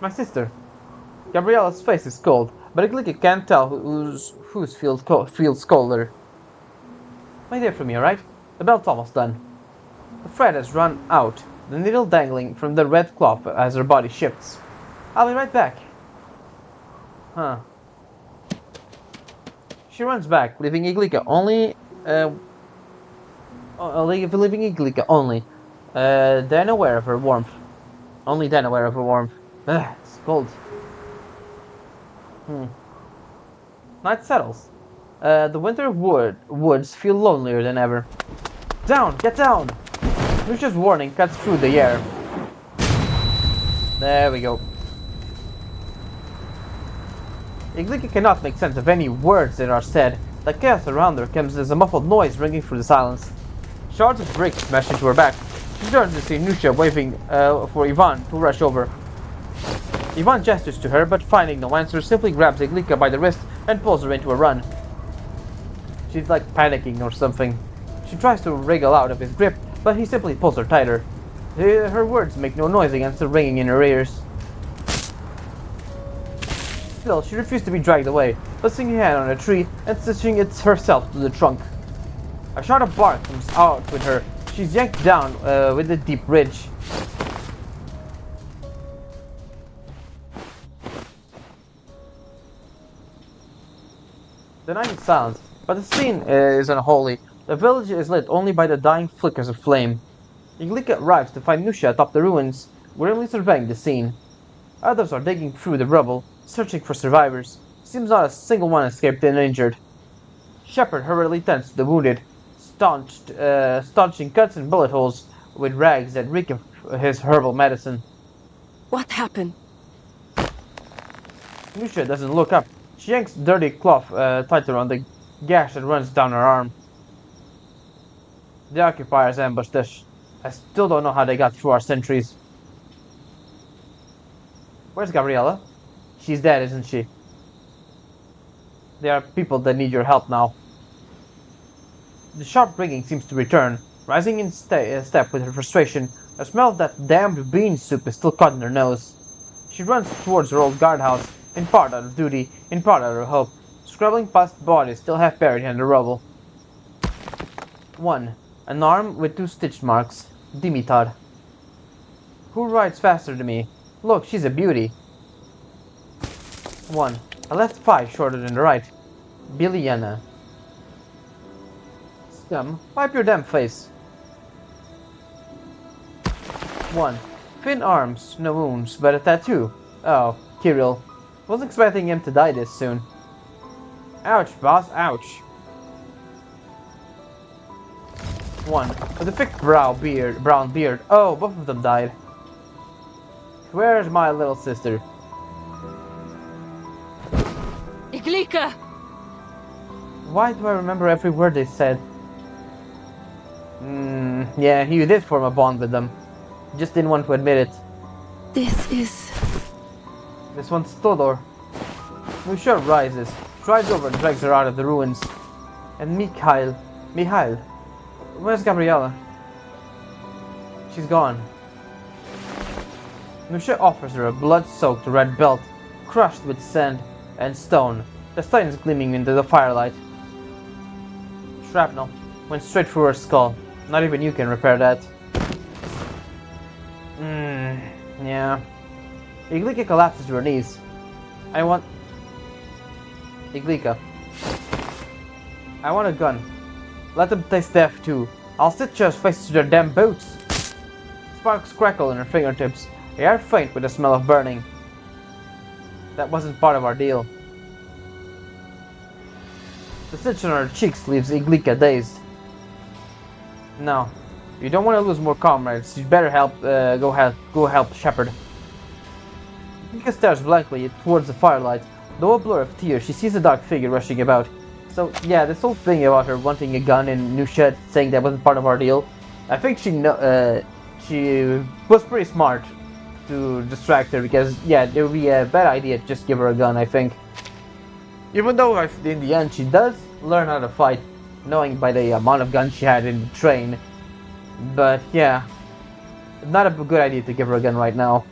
Speaker 1: My sister. Gabriella's face is cold, but Iglika can't tell whose feels colder. Wait there for me, alright? The belt's almost done. The thread has run out, the needle dangling from the red cloth as her body shifts. I'll be right back. Huh. She runs back, leaving Iglika only. Leaving Iglika only. Then aware of her warmth. Only then aware of her warmth. Ugh, it's cold. Night settles. The winter woods feel lonelier than ever. Down! Get down! Nusha's warning cuts through the air. There we go. Iglika cannot make sense of any words that are said. The chaos around her comes as a muffled noise ringing through the silence. Shards of bricks smash into her back. She turns to see Nusha waving for Ivan to rush over. Ivan gestures to her, but finding no answer, simply grabs Iglika by the wrist and pulls her into a run. She's like panicking or something. She tries to wriggle out of his grip, but he simply pulls her tighter. Her words make no noise against the ringing in her ears. Still, she refused to be dragged away, placing her hand on a tree and stitching it herself to the trunk. A shout of bark comes out with her. She's yanked down with a deep ridge. The night is silent, but the scene is unholy. The village is lit only by the dying flickers of flame. Iglika arrives to find Nusha atop the ruins, grimly surveying the scene. Others are digging through the rubble, searching for survivors. Seems not a single one escaped uninjured. Shepard hurriedly tends to the wounded, staunching cuts and bullet holes with rags that reek of his herbal medicine.
Speaker 6: What happened?
Speaker 1: Nusha doesn't look up. She yanks dirty cloth tight around the gash that runs down her arm. The occupiers ambushed us. I still don't know how they got through our sentries. Where's Gabriella? She's dead, isn't she? There are people that need your help now. The sharp ringing seems to return, rising in step with her frustration. A smell of that damned bean soup is still caught in her nose. She runs towards her old guardhouse, in part out of duty, in part out of hope, scrubbing past bodies still half buried in the rubble. 1. An arm with 2 stitch marks. Dimitar. Who rides faster than me? Look, she's a beauty. 1. A left thigh shorter than the right. Biliana. Scum, wipe your damn face. 1. Thin arms, no wounds, but a tattoo. Oh, Kirill. Wasn't expecting him to die this soon. Ouch, boss, ouch. 1. With a thick brown beard. Oh, both of them died. Where's my little sister?
Speaker 6: Iglika!
Speaker 1: Why do I remember every word they said? Yeah, you did form a bond with them. Just didn't want to admit it. This one's Todor. Nusha rises, strides over and drags her out of the ruins. And Mikhail. Where's Gabriella? She's gone. Nusha offers her a blood-soaked red belt, crushed with sand and stone. The stone is gleaming into the firelight. Shrapnel went straight through her skull. Not even you can repair that. Yeah. Iglika collapses to her knees. Iglika. I want a gun. Let them taste death too. I'll stitch your faces to their damn boots. Sparks crackle in her fingertips. They are faint with the smell of burning. That wasn't part of our deal. The stitch on her cheeks leaves Iglika dazed. No, you don't want to lose more comrades. You'd better go help Shepard. Iglika stares blankly towards the firelight. Though a blur of tears, she sees a dark figure rushing about. So yeah, this whole thing about her wanting a gun and Nusha saying that wasn't part of our deal, I think she was pretty smart to distract her, because yeah, it would be a bad idea to just give her a gun, I think. Even though in the end she does learn how to fight, knowing by the amount of guns she had in the train. But yeah, not a good idea to give her a gun right now.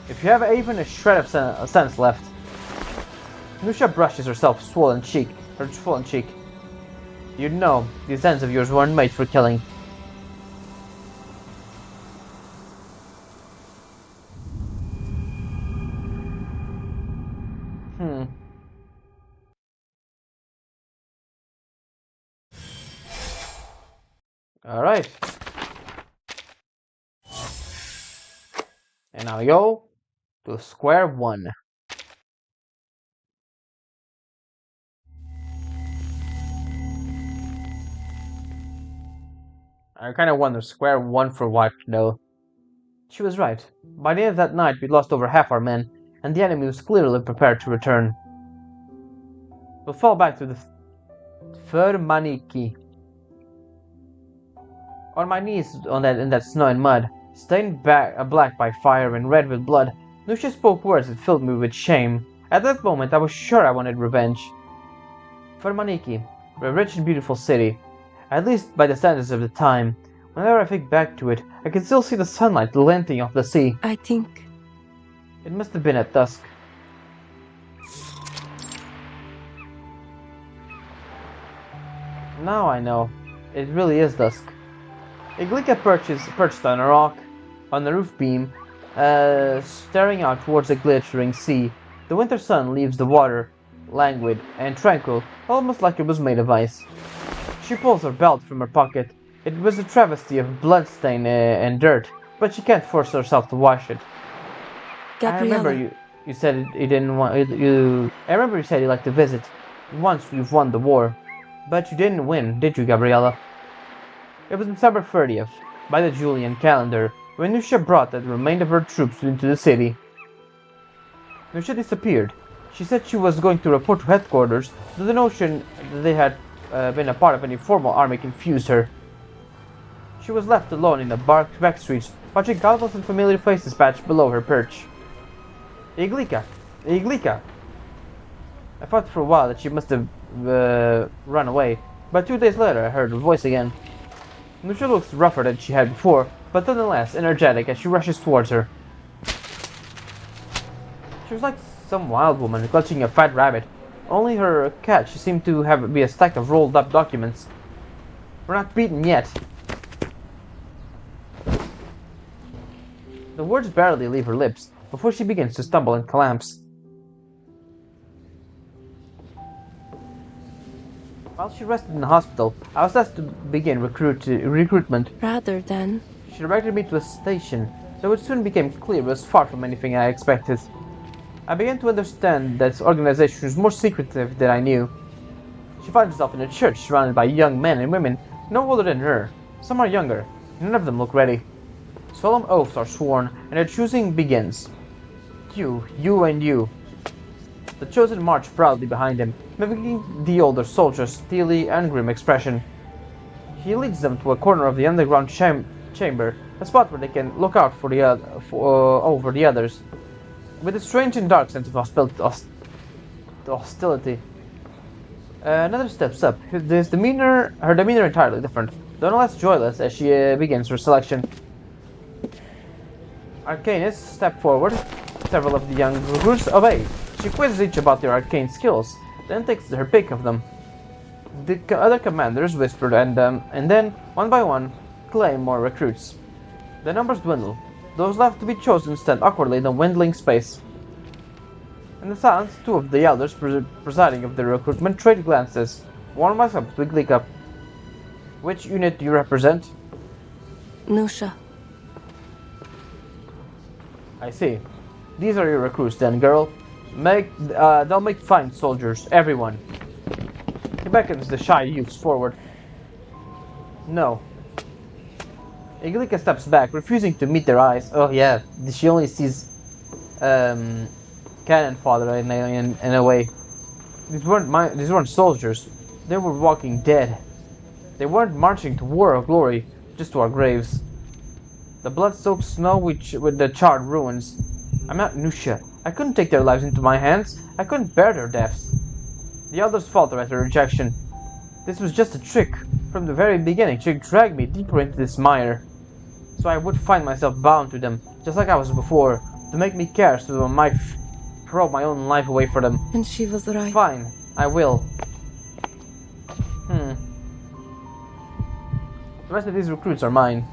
Speaker 1: If you have even a shred of sense left. Nusha brushes her swollen cheek. You know, these hands of yours weren't made for killing. Alright. And now we go to square one. I kind of wonder, square one for what, though. She was right. By the end of that night, we lost over half our men, and the enemy was clearly prepared to return. We'll fall back to the Fermaniki. On my knees in that snow and mud, stained black by fire and red with blood, Nusha spoke words that filled me with shame. At that moment, I was sure I wanted revenge. Fermaniki, a rich and beautiful city, at least by the standards of the time. Whenever I think back to it, I can still see the sunlight glinting off the sea.
Speaker 6: I think...
Speaker 1: It must have been at dusk. Now I know. It really is dusk. Iglika perched on a rock, on the roof beam, staring out towards the glittering sea. The winter sun leaves the water, languid and tranquil, almost like it was made of ice. She pulls her belt from her pocket. It was a travesty of bloodstain and dirt, but she can't force herself to wash it.
Speaker 6: Gabriella.
Speaker 1: I remember you said you didn't want you. I remember you said you'd like to visit once we've won the war, but you didn't win, did you, Gabriella? It was December 30th, by the Julian calendar, when Nusha brought the remainder of her troops into the city. Nusha disappeared. She said she was going to report to headquarters, though the notion that they had been a part of any formal army confused her. She was left alone in the back streets, watching countless and familiar faces patch below her perch. Iglika! Iglika! I thought for a while that she must have run away, but 2 days later I heard her voice again. Nusha looks rougher than she had before, but nonetheless energetic as she rushes towards her. She was like some wild woman clutching a fat rabbit. Only her catch seemed to be a stack of rolled up documents. We're not beaten yet. The words barely leave her lips before she begins to stumble and collapse. While she rested in the hospital, I was asked to begin recruitment.
Speaker 6: Rather than...
Speaker 1: She directed me to a station, though it soon became clear it was far from anything I expected. I began to understand that this organization was more secretive than I knew. She found herself in a church surrounded by young men and women no older than her. Some are younger, none of them look ready. Solemn oaths are sworn, and their choosing begins. You and you. The chosen march proudly behind him, mimicking the older soldier's steely and grim expression. He leads them to a corner of the underground chamber, a spot where they can look out for over the others. With a strange and dark sense of hostility. Another steps up. Her demeanor entirely different, though no less joyless as she begins her selection. Arcanists step forward. Several of the young recruits obey. She quizzes each about their arcane skills, then takes her pick of them. The other commanders whispered and then, one by one, claim more recruits. The numbers dwindle. Those left to be chosen stand awkwardly in the dwindling space. In the silence, two of the elders presiding over the recruitment trade glances. One myself to Iglika. Which unit do you represent?
Speaker 6: Nusha.
Speaker 1: I see. These are your recruits then, girl. They'll make fine soldiers, everyone. He beckons the shy youths forward. No. Iglika steps back, refusing to meet their eyes. Oh yeah, she only sees Cannon Father in a way. These weren't soldiers. They were walking dead. They weren't marching to war or glory, just to our graves. The blood-soaked snow with the charred ruins. I'm not Nusha. I couldn't take their lives into my hands. I couldn't bear their deaths. The others faltered at her rejection. This was just a trick. From the very beginning, she dragged me deeper into this mire. So I would find myself bound to them, just like I was before, to make me care so I might throw my own life away for them.
Speaker 6: And she was right.
Speaker 1: Fine, I will. The rest of these recruits are mine.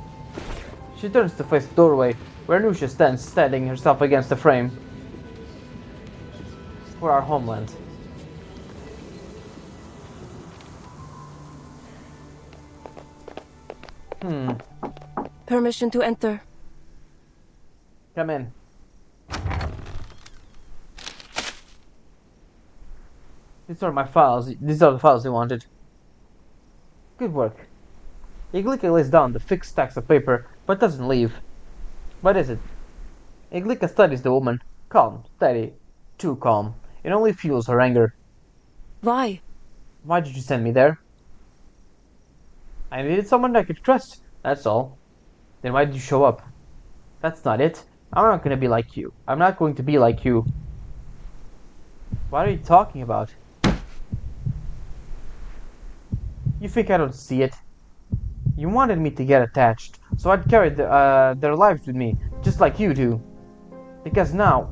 Speaker 1: She turns to face the doorway, where Nusha stands steadying herself against the frame. For our homeland.
Speaker 6: Permission to enter.
Speaker 1: Come in. These are my files. These are the files you wanted. Good work. Iglika lays down the thick stacks of paper, but doesn't leave. What is it? Iglika studies the woman. Calm, steady, too calm. It only fuels her anger.
Speaker 6: Why?
Speaker 1: Why did you send me there? I needed someone I could trust, that's all. Then why did you show up? That's not it. I'm not gonna be like you. I'm not going to be like you. What are you talking about? You think I don't see it? You wanted me to get attached, so I'd carry their lives with me, just like you do. Because now...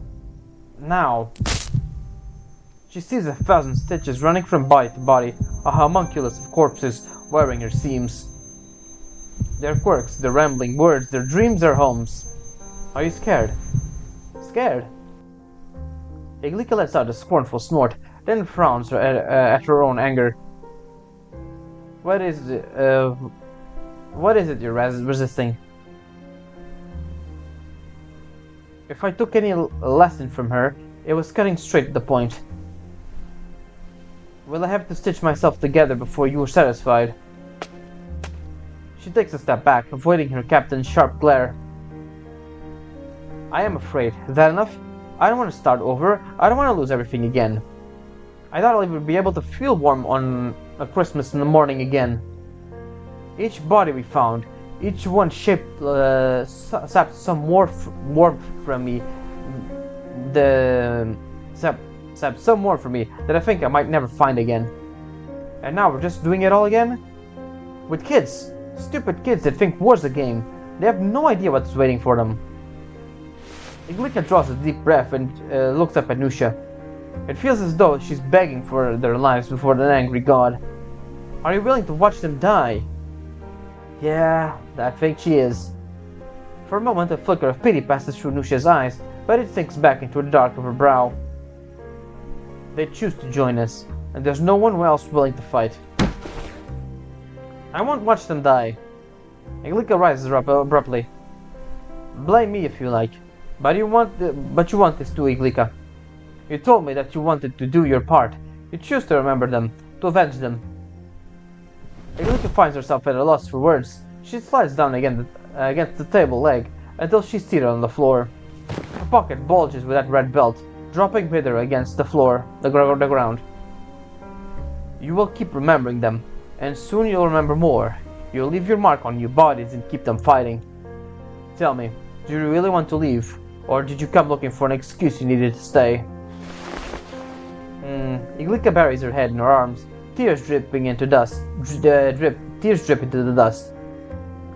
Speaker 1: She sees 1,000 stitches running from body to body, a homunculus of corpses wearing her seams. Their quirks, their rambling words, their dreams, their homes. Are you scared? Scared? Iglika lets out a scornful snort, then frowns at her own anger. What is it you're resisting? If I took any lesson from her, it was cutting straight to the point. Will I have to stitch myself together before you are satisfied? She takes a step back, avoiding her captain's sharp glare. I am afraid. Is that enough? I don't want to start over. I don't want to lose everything again. I thought I would be able to feel warm on a Christmas in the morning again. Each body we found, each one shaped sapped some warmth from me. Sapped some more from me that I think I might never find again. And now we're just doing it all again? With kids. Stupid kids that think war's a game. They have no idea what's waiting for them. Iglika draws a deep breath and looks up at Nusha. It feels as though she's begging for their lives before an angry god. Are you willing to watch them die? Yeah, I think she is. For a moment a flicker of pity passes through Nusha's eyes, but it sinks back into the dark of her brow. They choose to join us, and there's no one else willing to fight. I won't watch them die. Iglika rises abruptly. Blame me if you like, but you want this too, Iglika. You told me that you wanted to do your part. You choose to remember them, to avenge them. Iglika finds herself at a loss for words. She slides down against the table leg until she's seated on the floor. Her pocket bulges with that red belt, dropping with her against the floor, the ground. You will keep remembering them, and soon you'll remember more. You'll leave your mark on your bodies and keep them fighting. Tell me, do you really want to leave, or did you come looking for an excuse you needed to stay? Iglika buries her head in her arms, tears dripping into dust. Tears drip into the dust.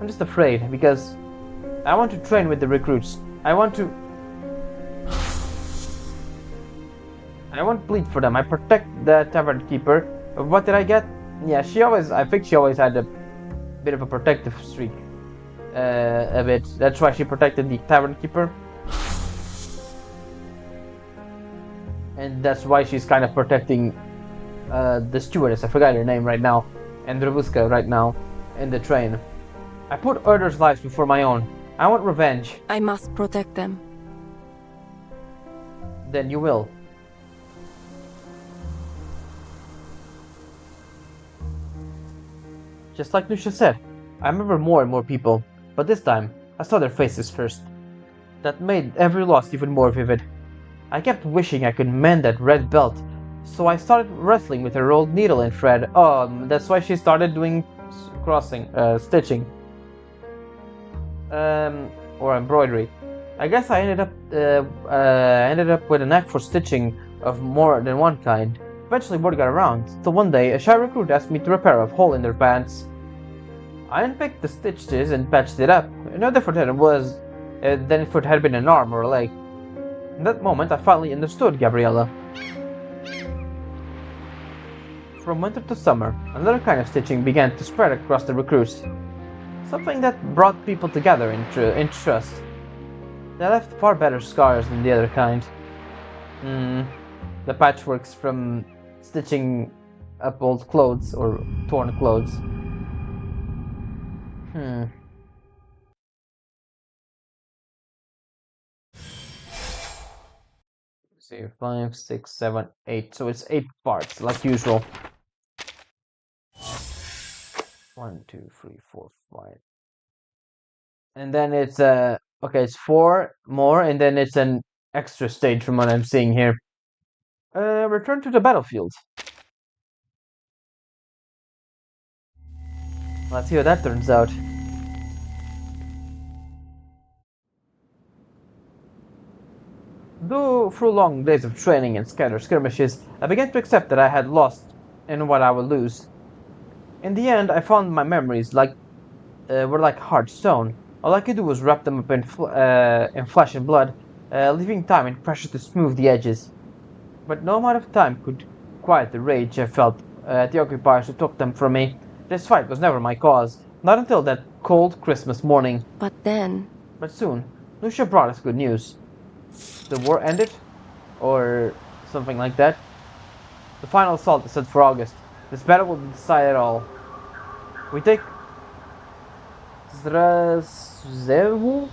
Speaker 1: I'm just afraid because I want to train with the recruits. I won't bleed for them. I protect the tavern keeper. What did I get? Yeah, I think she always had a bit of a protective streak. A bit. That's why she protected the tavern keeper. And that's why she's kind of protecting the stewardess. I forgot her name right now. And Dravuska right now in the train. I put others' lives before my own. I want revenge.
Speaker 6: I must protect them.
Speaker 1: Then you will. Just like Nusha said, I remember more and more people, but this time, I saw their faces first. That made every loss even more vivid. I kept wishing I could mend that red belt, So I started wrestling with her old needle and thread. That's why she started doing stitching. Or embroidery. I guess I ended up with a knack for stitching of more than one kind. Eventually word got around, till one day a shy recruit asked me to repair a hole in their pants. I unpicked the stitches and patched it up. No different than if it had been an arm or a leg. In that moment I finally understood Gabriella. From winter to summer, another kind of stitching began to spread across the recruits. Something that brought people together in trust. They left far better scars than the other kind. The patchworks from stitching up old clothes or torn clothes. Let's see, 5, 6, 7, 8. So it's 8 parts, like usual. 1, 2, 3, 4, 5. And then it's okay, it's 4 more, and then it's an extra stage from what I'm seeing here. Return to the battlefield. Let's see how that turns out. Though through long days of training and scattered skirmishes, I began to accept that I had lost and what I would lose. In the end, I found my memories were like hard stone. All I could do was wrap them up in flesh and blood, leaving time and pressure to smooth the edges. But no amount of time could quiet the rage I felt at the occupiers who took them from me. This fight was never my cause, not until that cold Christmas morning.
Speaker 6: But
Speaker 1: soon, Lucia brought us good news. The war ended, or something like that. The final assault is set for August. This battle will decide it all. We take Zrazewu?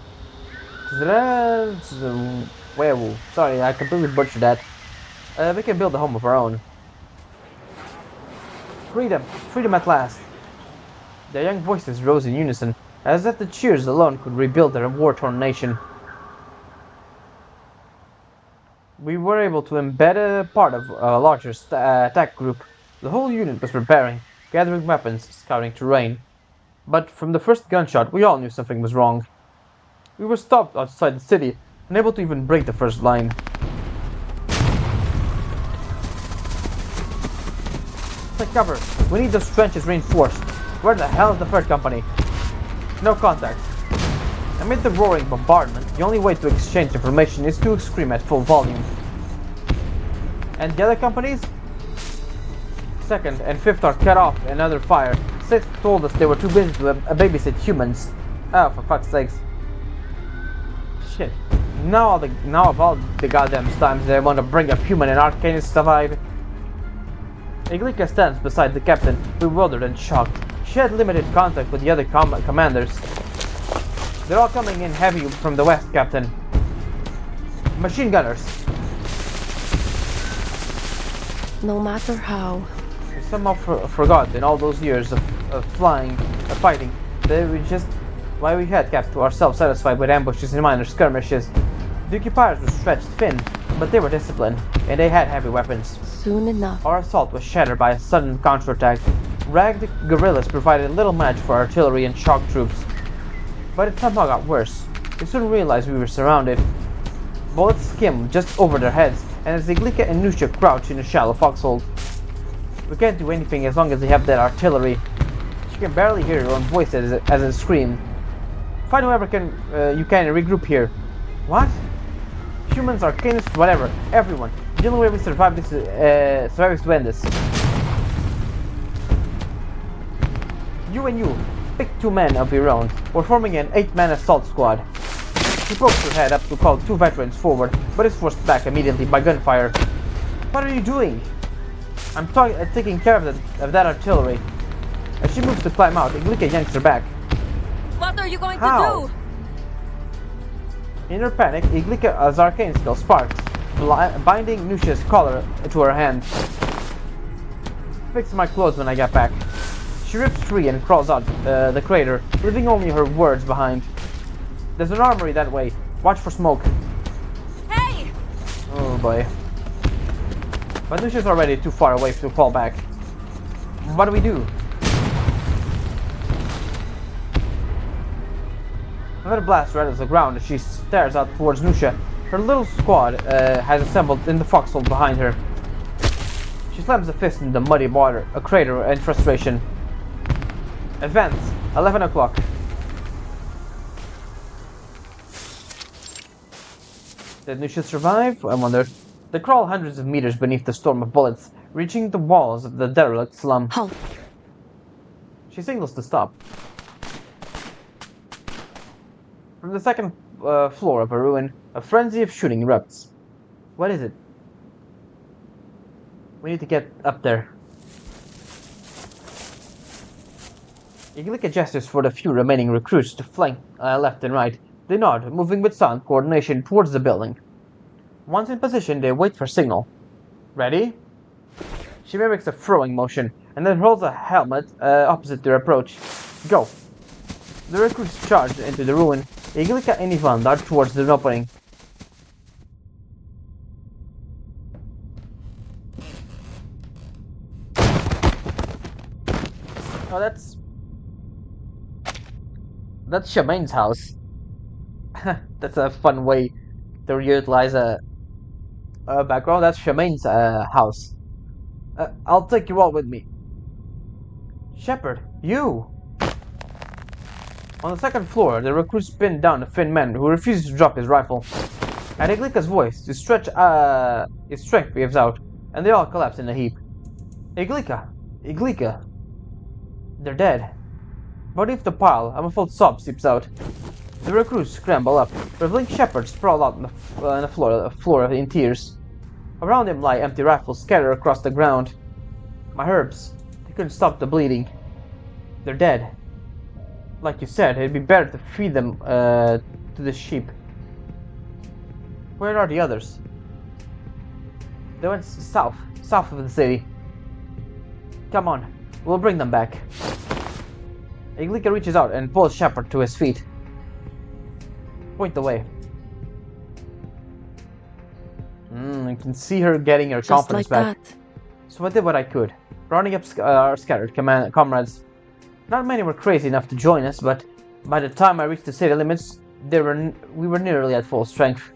Speaker 1: Sorry, I completely butchered that. We can build a home of our own. Freedom! Freedom at last! Their young voices rose in unison, as if the cheers alone could rebuild their war-torn nation. We were able to embed a part of a larger attack group. The whole unit was preparing, gathering weapons, scouting terrain. But from the first gunshot, we all knew something was wrong. We were stopped outside the city, unable to even break the first line. Take cover! We need those trenches reinforced. Where the hell is the third company? No contact. Amid the roaring bombardment, the only way to exchange information is to scream at full volume. And the other companies? Second and fifth are cut off and under fire. Sixth told us they were too busy to babysit humans. Oh, for fuck's sakes. Shit. Now of all the goddamn times they want to bring up human and arcane survive. Iglika stands beside the captain, bewildered and shocked. She had limited contact with the other commanders. They're all coming in heavy from the west, Captain. Machine gunners.
Speaker 6: no matter how.
Speaker 1: We somehow forgot in all those years of fighting, that why we had kept ourselves satisfied with ambushes and minor skirmishes. The occupiers were stretched thin, but they were disciplined, and they had heavy weapons.
Speaker 6: Soon enough.
Speaker 1: Our assault was shattered by a sudden counterattack. Ragged guerrillas provided little match for artillery and shock troops. But it somehow got worse. We soon realized we were surrounded. Bullets skimmed just over their heads, and as Iglika and Nusha crouched in a shallow foxhole. We can't do anything as long as they have that artillery. She can barely hear her own voice as it screamed. Find whoever you can and regroup here. What? Humans, arcanists, whatever. Everyone. The only way we survive is to end this. You and you. Pick 2 men of your own. We're forming an 8-man assault squad. She poked her head up to call 2 veterans forward, but is forced back immediately by gunfire. What are you doing? I'm taking care of that artillery. As she moves to climb out, Iglika yanks her back.
Speaker 2: What are you going
Speaker 1: How?
Speaker 2: to do?
Speaker 1: In her panic, Iglika's arcane skill sparks, binding Nusha's collar to her hand. Fix my clothes when I get back. She rips free and crawls out the crater, leaving only her words behind. There's an armory that way. Watch for smoke.
Speaker 2: Hey!
Speaker 1: Oh boy. But Lucia's already too far away to fall back. What do we do? Another blast rattles the ground as she stares out towards Nusha. Her little squad has assembled in the foxhole behind her. She slams a fist in the muddy water, a crater in frustration. Advance, 11 o'clock. Did Nusha survive? I wonder. They crawl hundreds of meters beneath the storm of bullets, reaching the walls of the derelict slum.
Speaker 6: Halt.
Speaker 1: She signals to stop. From the second floor of a ruin, a frenzy of shooting erupts. What is it? We need to get up there. Iglika gestures for the few remaining recruits to flank left and right. They nod, moving with sound coordination towards the building. Once in position, they wait for signal. Ready? She mimics a throwing motion, and then holds a helmet opposite their approach. Go! The recruits charge into the ruin. Iglika and Ivan dart towards the opening. Oh, that's Shamane's house. That's a fun way to utilize a background. That's Shamane's house. I'll take you all with me. Shepard, you! On the second floor, the recruits pin down a thin man who refuses to drop his rifle. At Iglika's voice, his strength gives out, and they all collapse in a heap. Iglika! Iglika! They're dead. Beneath the pile, a muffled sob seeps out. The recruits scramble up, revealing Shepard sprawled out on the floor in tears. Around him lie empty rifles scattered across the ground. My herbs, they couldn't stop the bleeding. They're dead. Like you said, it'd be better to feed them to the sheep. Where are the others? They went south of the city. Come on, we'll bring them back. Iglika reaches out and pulls Shepard to his feet. Point the way. You can see her getting her
Speaker 6: Just
Speaker 1: confidence
Speaker 6: like
Speaker 1: back.
Speaker 6: that.
Speaker 1: So I did what I could, rounding up our scattered comrades. Not many were crazy enough to join us, but by the time I reached the city limits, we were nearly at full strength.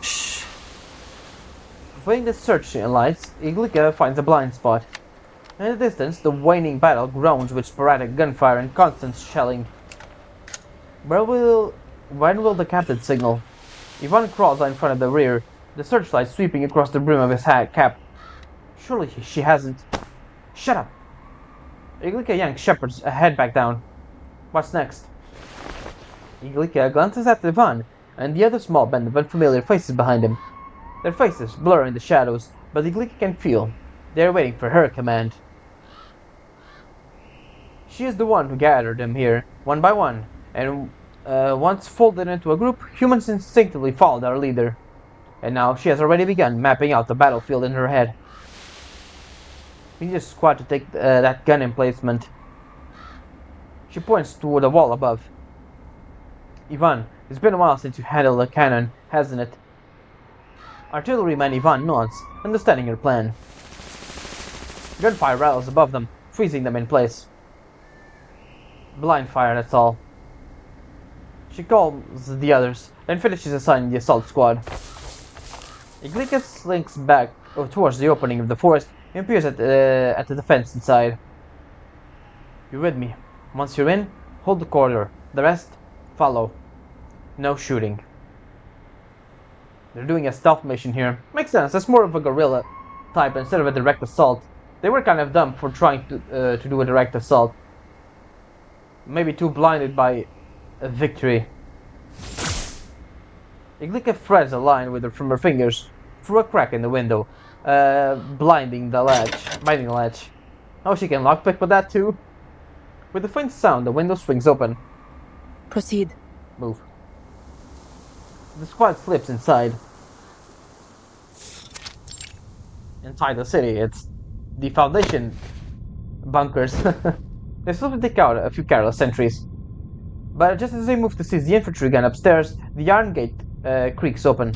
Speaker 6: Shh.
Speaker 1: Following the searching lights, Iglika finds a blind spot. In the distance, the waning battle groans with sporadic gunfire and constant shelling. When will the captain signal? Ivan crawls out in front of the rear, the searchlight sweeping across the brim of his cap. Surely she hasn't. Shut up! Iglika yanks Shepard's head back down. What's next? Iglika glances at Ivan and the other small band of unfamiliar faces behind him. Their faces blur in the shadows, but Iglika can feel they are waiting for her command. She is the one who gathered them here, one by one, and once folded into a group, humans instinctively followed our leader. And now she has already begun mapping out the battlefield in her head. We need a squad to take that gun emplacement. She points toward the wall above. Ivan, it's been a while since you handled a cannon, hasn't it? Artilleryman Ivan nods, understanding her plan. Gunfire rattles above them, freezing them in place. Blind fire, that's all. She calls the others, and finishes assigning the assault squad. Iglika slinks back towards the opening of the forest and peers at the defense inside. You're with me. Once you're in, hold the corridor. The rest, follow. No shooting. They're doing a stealth mission here. Makes sense, that's more of a guerrilla type instead of a direct assault. They were kind of dumb for trying to do a direct assault. Maybe too blinded by a victory. Iglika threads a line from her fingers through a crack in the window, binding the latch. Oh, she can lockpick with that too? With a faint sound, the window swings open.
Speaker 6: Proceed.
Speaker 1: Move. The squad slips inside. Inside the city, it's the Foundation bunkers. They slowly take out a few careless sentries. But just as they move to seize the infantry gun upstairs, the iron gate creaks open.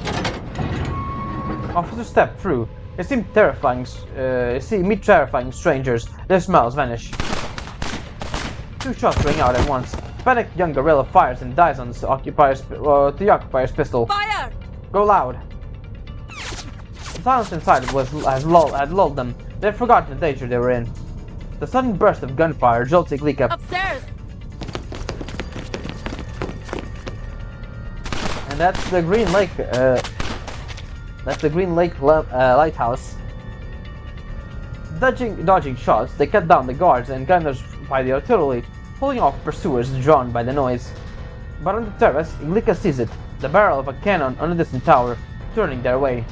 Speaker 1: Officer stepped through. It seemed terrifying. Meet terrifying strangers. Their smiles vanish. 2 shots ring out at once. Panicked young gorilla fires and dies on the occupier's pistol.
Speaker 6: Fire!
Speaker 1: Go loud. The silence inside had lulled them. They had forgotten the danger they were in. The sudden burst of gunfire jolts Iglika.
Speaker 6: Upstairs!
Speaker 1: And that's the Green Lake. Lighthouse. Dodging shots, they cut down the guards and gunners by the artillery, pulling off pursuers drawn by the noise. But on the terrace, Iglika sees it, the barrel of a cannon on a distant tower, turning their way.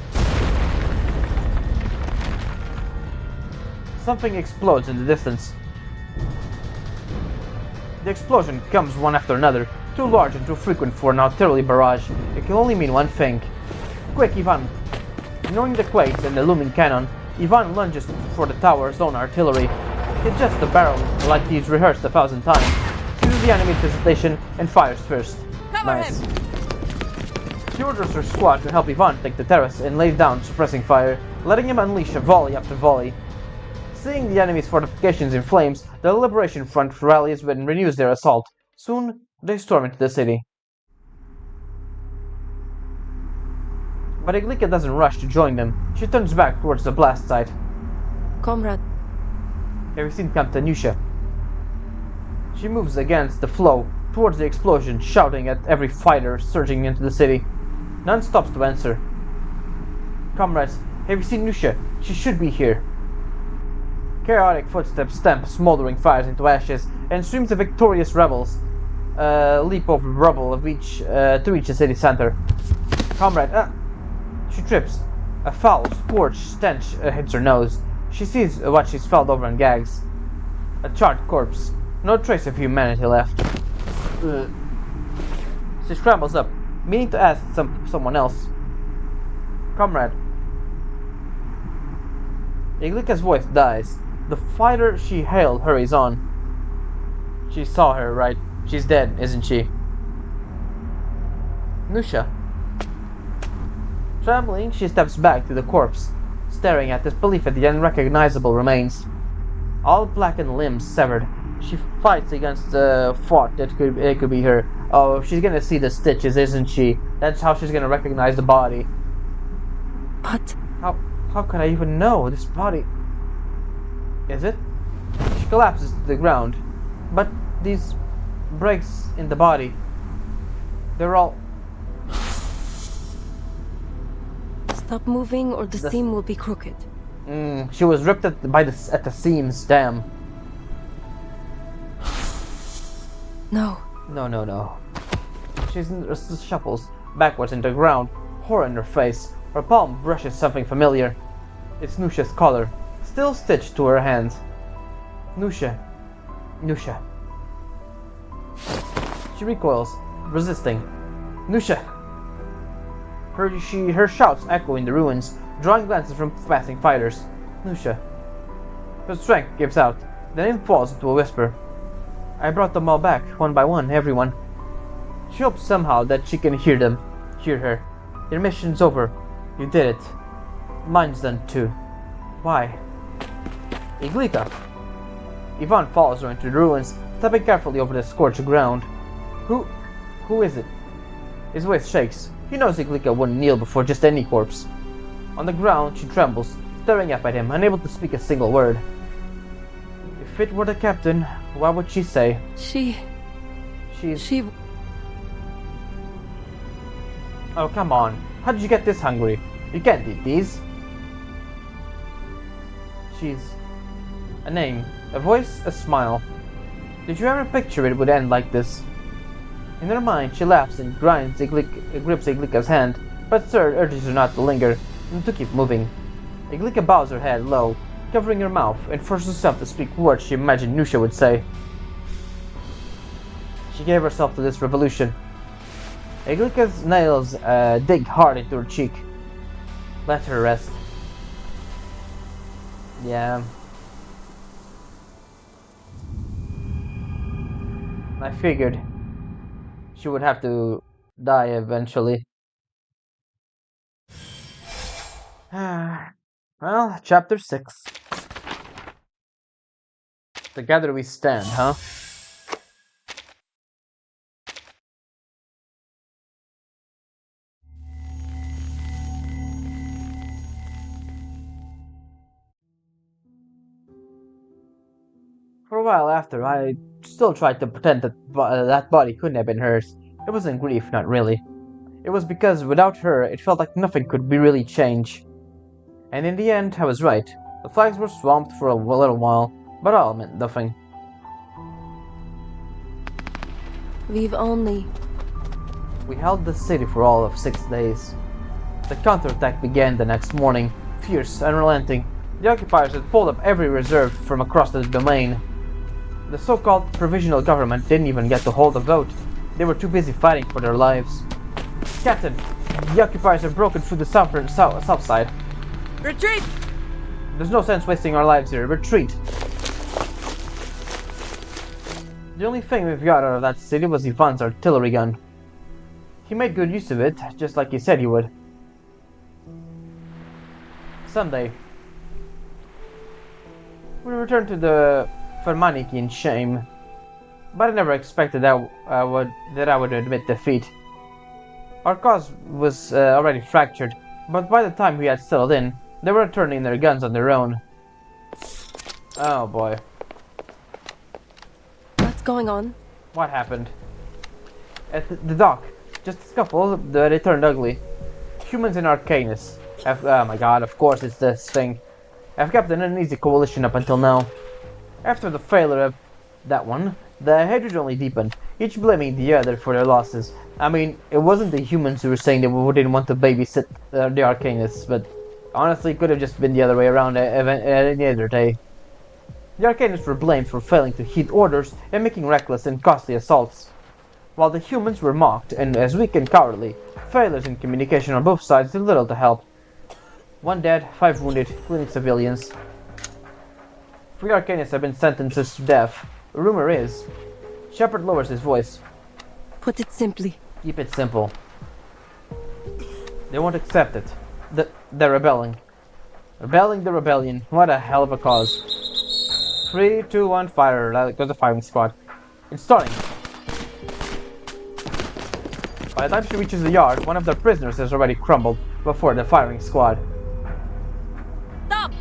Speaker 1: Something explodes in the distance. The explosion comes one after another, too large and too frequent for an artillery barrage. It can only mean one thing. Quick, Ivan! Ignoring the quakes and the looming cannon, Ivan lunges for the tower's own artillery. He adjusts the barrel like he's rehearsed 1,000 times, sees the enemy's hesitation, and fires first.
Speaker 6: Cover
Speaker 1: Nice.
Speaker 6: him!
Speaker 1: She orders her squad to help Ivan take the terrace and lay down suppressing fire, letting him unleash a volley after volley. Seeing the enemy's fortifications in flames, the Liberation Front rallies and renews their assault. Soon, they storm into the city. But Iglika doesn't rush to join them. She turns back towards the blast site.
Speaker 6: Comrade,
Speaker 1: Have you seen Captain Nusha? She moves against the flow, towards the explosion, shouting at every fighter surging into the city. None stops to answer. Comrades, have you seen Nusha? She should be here. Chaotic footsteps stamp smoldering fires into ashes, and streams of victorious rebels leap over rubble to reach the city center. Comrade, she trips. A foul, scorched stench hits her nose. She sees what she's felled over and gags. A charred corpse. No trace of humanity left. She scrambles up, meaning to ask someone else. Comrade. Iglika's voice dies. The fighter she hailed hurries on. She saw her, right? She's dead, isn't she? Nusha. Trembling, she steps back to the corpse, staring at disbelief at the unrecognizable remains. All blackened limbs severed. She fights against the thought that it could be her. Oh, she's gonna see the stitches, isn't she? That's how she's gonna recognize the body.
Speaker 6: but
Speaker 1: How can I even know this body? Is it? She collapses to the ground. But these breaks in the body, they're all...
Speaker 6: stop moving or the seam will be crooked.
Speaker 1: She was ripped at the seams, damn.
Speaker 6: No.
Speaker 1: No. She shuffles backwards into the ground, horror in her face. Her palm brushes something familiar. It's Nusha's collar, still stitched to her hand. Nusha. She recoils, resisting. Nusha! Her shouts echo in the ruins, drawing glances from passing fighters. Nusha. Her strength gives out, then it falls into a whisper. I brought them all back, one by one, everyone. She hopes somehow that she can hear her. Your mission's over. You did it. Mine's done too. Why? Iglika. Ivan follows her into the ruins, stepping carefully over the scorched ground. Who is it? His voice shakes. He knows Iglika wouldn't kneel before just any corpse. On the ground, she trembles, staring up at him, unable to speak a single word. If it were the captain, what would she say? She's... Oh, come on. How did you get this hungry? You can't eat these. She's... a name, a voice, a smile. Did you ever picture it would end like this? In her mind, she laughs and grips Iglika's hand, but Sir urges her not to linger and to keep moving. Iglika bows her head low, covering her mouth, and forces herself to speak words she imagined Nusha would say. She gave herself to this revolution. Iglika's nails dig hard into her cheek. Let her rest. Yeah. I figured she would have to die eventually. Well, chapter 6. Together we stand, huh? For a while after, I still tried to pretend that that body couldn't have been hers. It wasn't grief, not really. It was because without her, it felt like nothing could be really change. And in the end, I was right. The flags were swamped for a little while, but all meant nothing.
Speaker 6: We've only...
Speaker 1: We held the city for all of 6 days. The counterattack began the next morning, fierce, unrelenting. The occupiers had pulled up every reserve from across the domain. The so-called provisional government didn't even get to hold a vote. They were too busy fighting for their lives. Captain, the occupiers have broken through the south side.
Speaker 6: Retreat!
Speaker 1: There's no sense wasting our lives here. Retreat! The only thing we've got out of that city was Ivan's artillery gun. He made good use of it, just like he said he would. Sunday. We returned to the Fermaniki in shame, but I never expected that I would admit defeat. Our cause was already fractured, but by the time we had settled in, they were turning their guns on their own. Oh boy.
Speaker 6: What's going on?
Speaker 1: What happened? At the dock, just a scuffle, but it turned ugly. Humans in Arcanus have, oh my god, of course it's this thing. Have kept an uneasy coalition up until now. After the failure of that one, the hatred only deepened, each blaming the other for their losses. I mean, it wasn't the humans who were saying they didn't want to babysit the Arcanists, but honestly, it could have just been the other way around any other day. The Arcanists were blamed for failing to heed orders and making reckless and costly assaults, while the humans were mocked and as weak and cowardly. Failures in communication on both sides did little to help. 1 dead, 5 wounded, including civilians. 3 Arcanists have been sentenced to death. The rumor is... Shepard lowers his voice.
Speaker 6: Put it simply.
Speaker 1: Keep it simple. They won't accept it. They're rebelling. Rebelling the rebellion. What a hell of a cause. 3, 2, 1, fire. That goes the firing squad. It's starting. By the time she reaches the yard, one of the prisoners has already crumbled before the firing squad.
Speaker 6: Stop!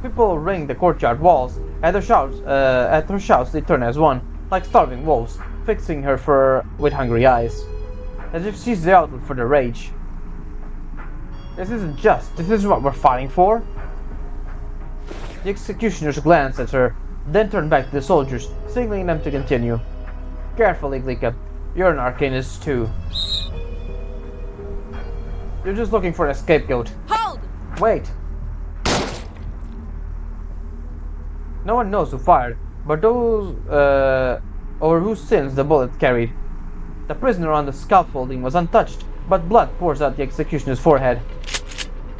Speaker 1: People ring the courtyard walls. At her shouts, they turn as one, like starving wolves, fixing her with hungry eyes, as if she's the outlet for their rage. This isn't just. This is what we're fighting for. The executioners glance at her, then turn back to the soldiers, signaling them to continue. Carefully, Glika. You're an Arcanist too. You're just looking for a scapegoat.
Speaker 6: Hold!
Speaker 1: Wait. No one knows who fired, but those, or whose sins the bullet carried. The prisoner on the scaffolding was untouched, but blood pours out the executioner's forehead.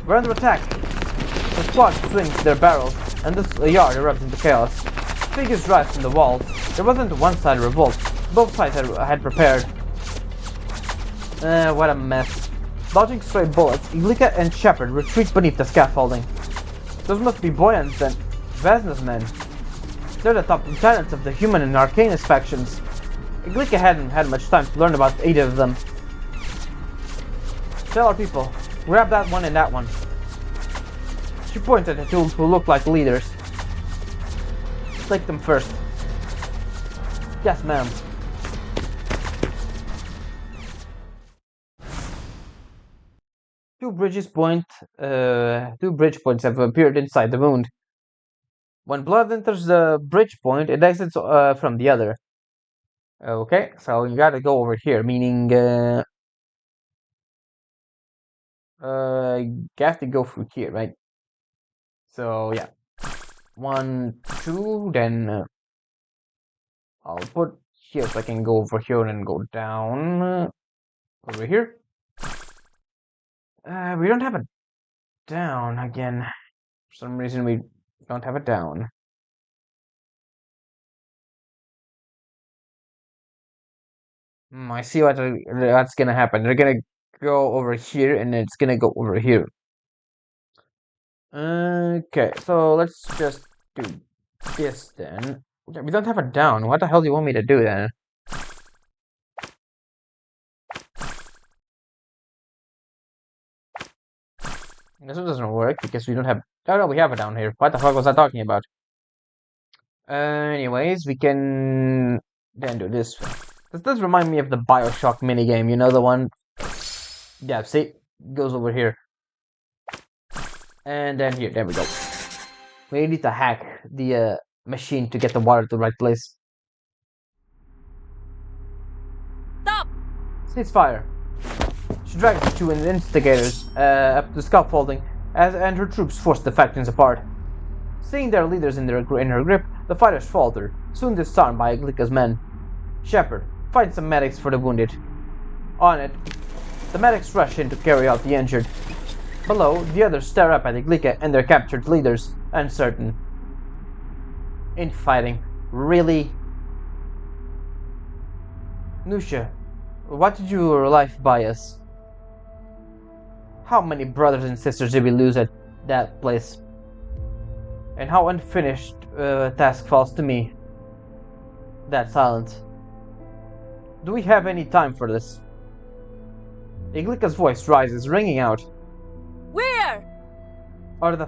Speaker 1: We're under attack. The squad swings their barrels, and the yard erupts into chaos. Figures rise from the walls. There wasn't a one-sided revolt. Both sides had prepared. What a mess. Dodging stray bullets, Iglika and Shepard retreat beneath the scaffolding. Those must be Boyan's and Vesna's men. They're the top lieutenants of the human and Arcanist factions. Iglika hadn't had much time to learn about either of them. Tell our people, grab that one and that one. She pointed at the two who looked like leaders. Take them first. Yes, ma'am. Two bridge points have appeared inside the wound. When blood enters the bridge point, it exits from the other. Okay, so you gotta go over here, meaning you have to go through here, right? So yeah, 1, 2, then I'll put here so I can go over here and go down over here. We don't have a down again. For some reason we don't have a down. I see what's gonna happen. They're gonna go over here and it's gonna go over here. Okay, so let's just do this then. Okay, we don't have it down. What the hell do you want me to do then? This one doesn't work because we don't have. Oh no, we have it down here. What the fuck was I talking about? Anyways, we can then do this one. This does remind me of the Bioshock minigame. You know the one? Yeah, see? Goes over here. And then here, there we go. We need to hack the machine to get the water to the right place.
Speaker 2: Stop!
Speaker 1: Ceasefire. She drags the two instigators up the scaffolding and her troops force the factions apart. Seeing their leaders in her grip, the fighters falter, soon disarmed by Iglika's men. Shepard, find some medics for the wounded. On it, the medics rush in to carry out the injured. Below, the others stare up at Iglika and their captured leaders, uncertain. Infighting. Really? Nusha, what did your life buy us? How many brothers and sisters did we lose at that place? And how unfinished task falls to me? That silence. Do we have any time for this? Iglika's voice rises, ringing out.
Speaker 2: Where?
Speaker 1: Or the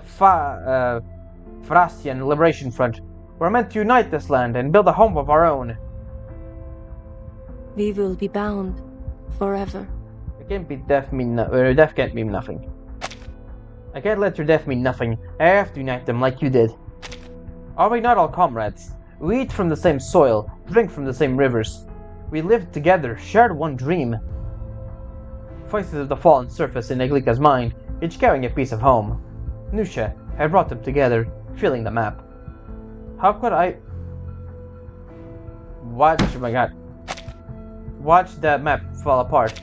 Speaker 1: Thracian Liberation Front. We're meant to unite this land and build a home of our own.
Speaker 6: We will be bound forever.
Speaker 1: It can't be death death can't mean nothing. I can't let your death mean nothing. I have to unite them like you did. Are we not all comrades? We eat from the same soil, drink from the same rivers. We lived together, shared one dream. Voices of the fallen surface in Iglika's mind, each carrying a piece of home. Nusha had brought them together, feeling the map. How could I... Watch, oh my god. Watch the map fall apart.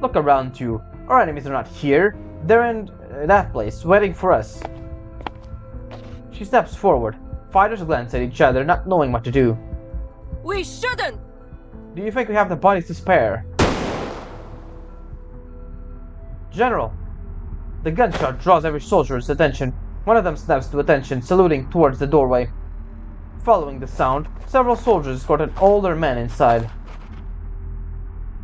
Speaker 1: Look around you. Our enemies are not here. They're in that place, waiting for us. She steps forward. Fighters glance at each other, not knowing what to do.
Speaker 2: We shouldn't!
Speaker 1: Do you think we have the bodies to spare? General! The gunshot draws every soldier's attention. One of them snaps to attention, saluting towards the doorway. Following the sound, several soldiers escort an older man inside.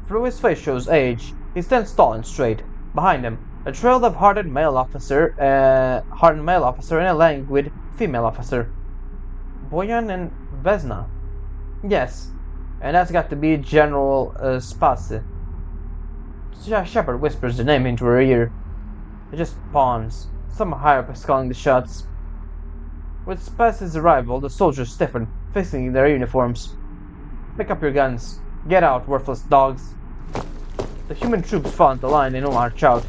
Speaker 1: Through his face shows age, he stands tall and straight. Behind him, a trail of hardened male officer and a languid female officer. Boyan and Vesna. Yes, and that's got to be General Spase. Shepard whispers the name into her ear. It just pawns. Some higher up is calling the shots. With Space's arrival, the soldiers stiffen, fixing their uniforms. Pick up your guns. Get out, worthless dogs. The human troops fall into line and march out.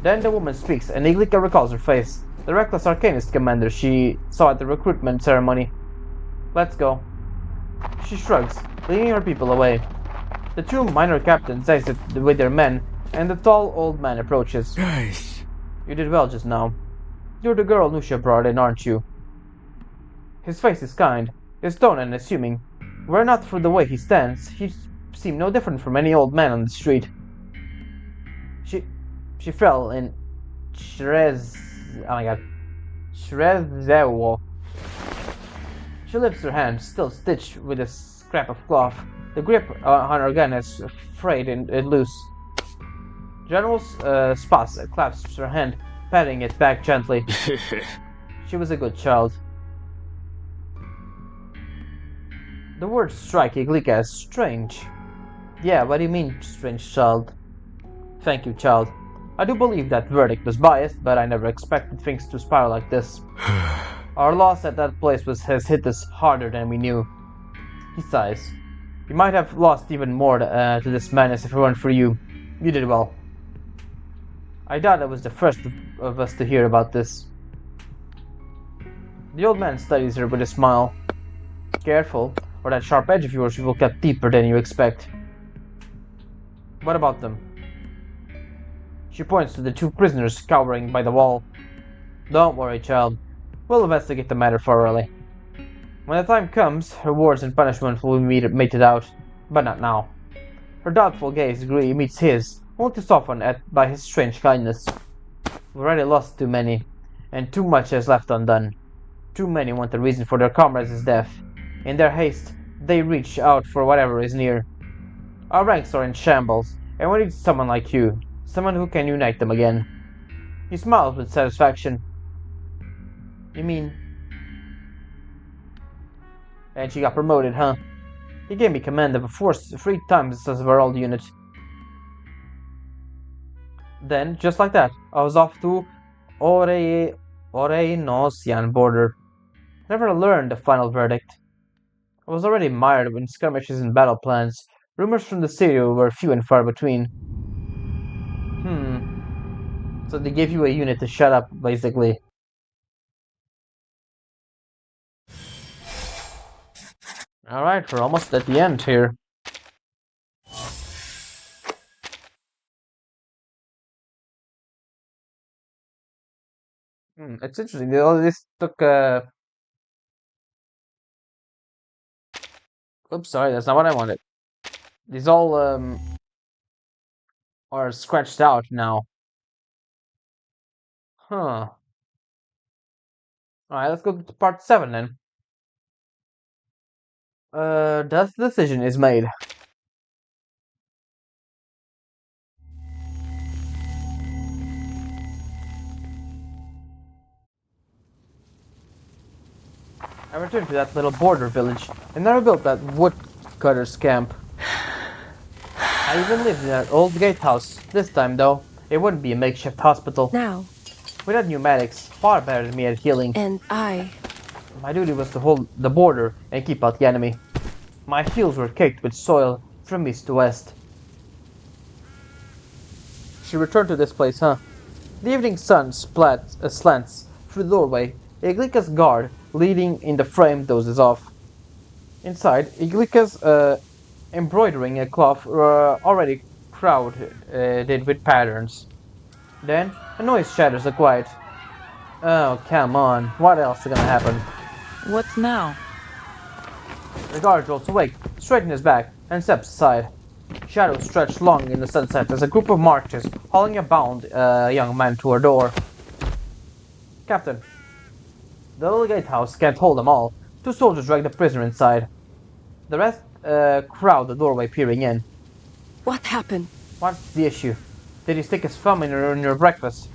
Speaker 1: Then the woman speaks, and Iglika recalls her face. The reckless Arcanist commander she saw at the recruitment ceremony. Let's go. She shrugs, leading her people away. The two minor captains exit with their men, and the tall old man approaches.
Speaker 3: Guys.
Speaker 1: You did well just now. You're the girl Nusha brought in, aren't you? His face is kind, his tone unassuming. Were it not for the way he stands, he seemed no different from any old man on the street. She fell in Shrezewo. She lifts her hand, still stitched with a scrap of cloth. The grip on her gun is frayed and loose. General Spas clasps her hand, patting it back gently. She was a good child. The words strike Iglika as strange. Yeah, what do you mean, strange child? Thank you, child. I do believe that verdict was biased, but I never expected things to spiral like this. Our loss at that place has hit us harder than we knew. He sighs. We might have lost even more to this madness if it weren't for you. You did well. I doubt I was the first of us to hear about this. The old man studies her with a smile. Careful, or that sharp edge of yours will cut deeper than you expect. What about them? She points to the two prisoners cowering by the wall. Don't worry, child. We'll investigate the matter thoroughly. When the time comes, rewards and punishment will be meted out, but not now. Her doubtful gaze meets his, only to soften by his strange kindness. We've already lost too many. and too much is left undone. Too many want the reason for their comrades' death. In their haste, they reach out for whatever is near. Our ranks are in shambles, and we need someone like you, someone who can unite them again. He smiled with satisfaction. You mean... And she got promoted, huh? He gave me command of a force 3 times the size of our old unit. Then, just like that, I was off to Oreynosian border. Never learned the final verdict. I was already mired in skirmishes and battle plans. Rumors from the city were few and far between. So they gave you a unit to shut up, basically. Alright, we're almost at the end here. It's interesting. All this took oops, sorry, that's not what I wanted. These all are scratched out now. Huh. Alright, let's go to part 7 then. That decision is made. I returned to that little border village and I rebuilt that woodcutter's camp. I even lived in that old gatehouse. This time, though, it wouldn't be a makeshift hospital.
Speaker 6: Now.
Speaker 1: We had pneumatics, far better than me at healing.
Speaker 6: And
Speaker 1: My duty was to hold the border and keep out the enemy. My heels were caked with soil from east to west. She returned to this place, huh? The evening sun slants through the doorway. Iglika's guard, leading in the frame, dozes off. Inside, Iglika's embroidering a cloth already crowded with patterns. Then, a noise shatters the quiet. Oh, come on. What else is gonna happen?
Speaker 2: What now?
Speaker 1: The guard rolls awake, straightens his back, and steps aside. Shadows stretch long in the sunset as a group of marches, hauling a bound young man to her door. Captain. The little gatehouse can't hold them all. 2 soldiers drag the prisoner inside. The rest crowd the doorway, peering in.
Speaker 6: what happened?
Speaker 1: What's the issue? Did he stick his thumb in your breakfast?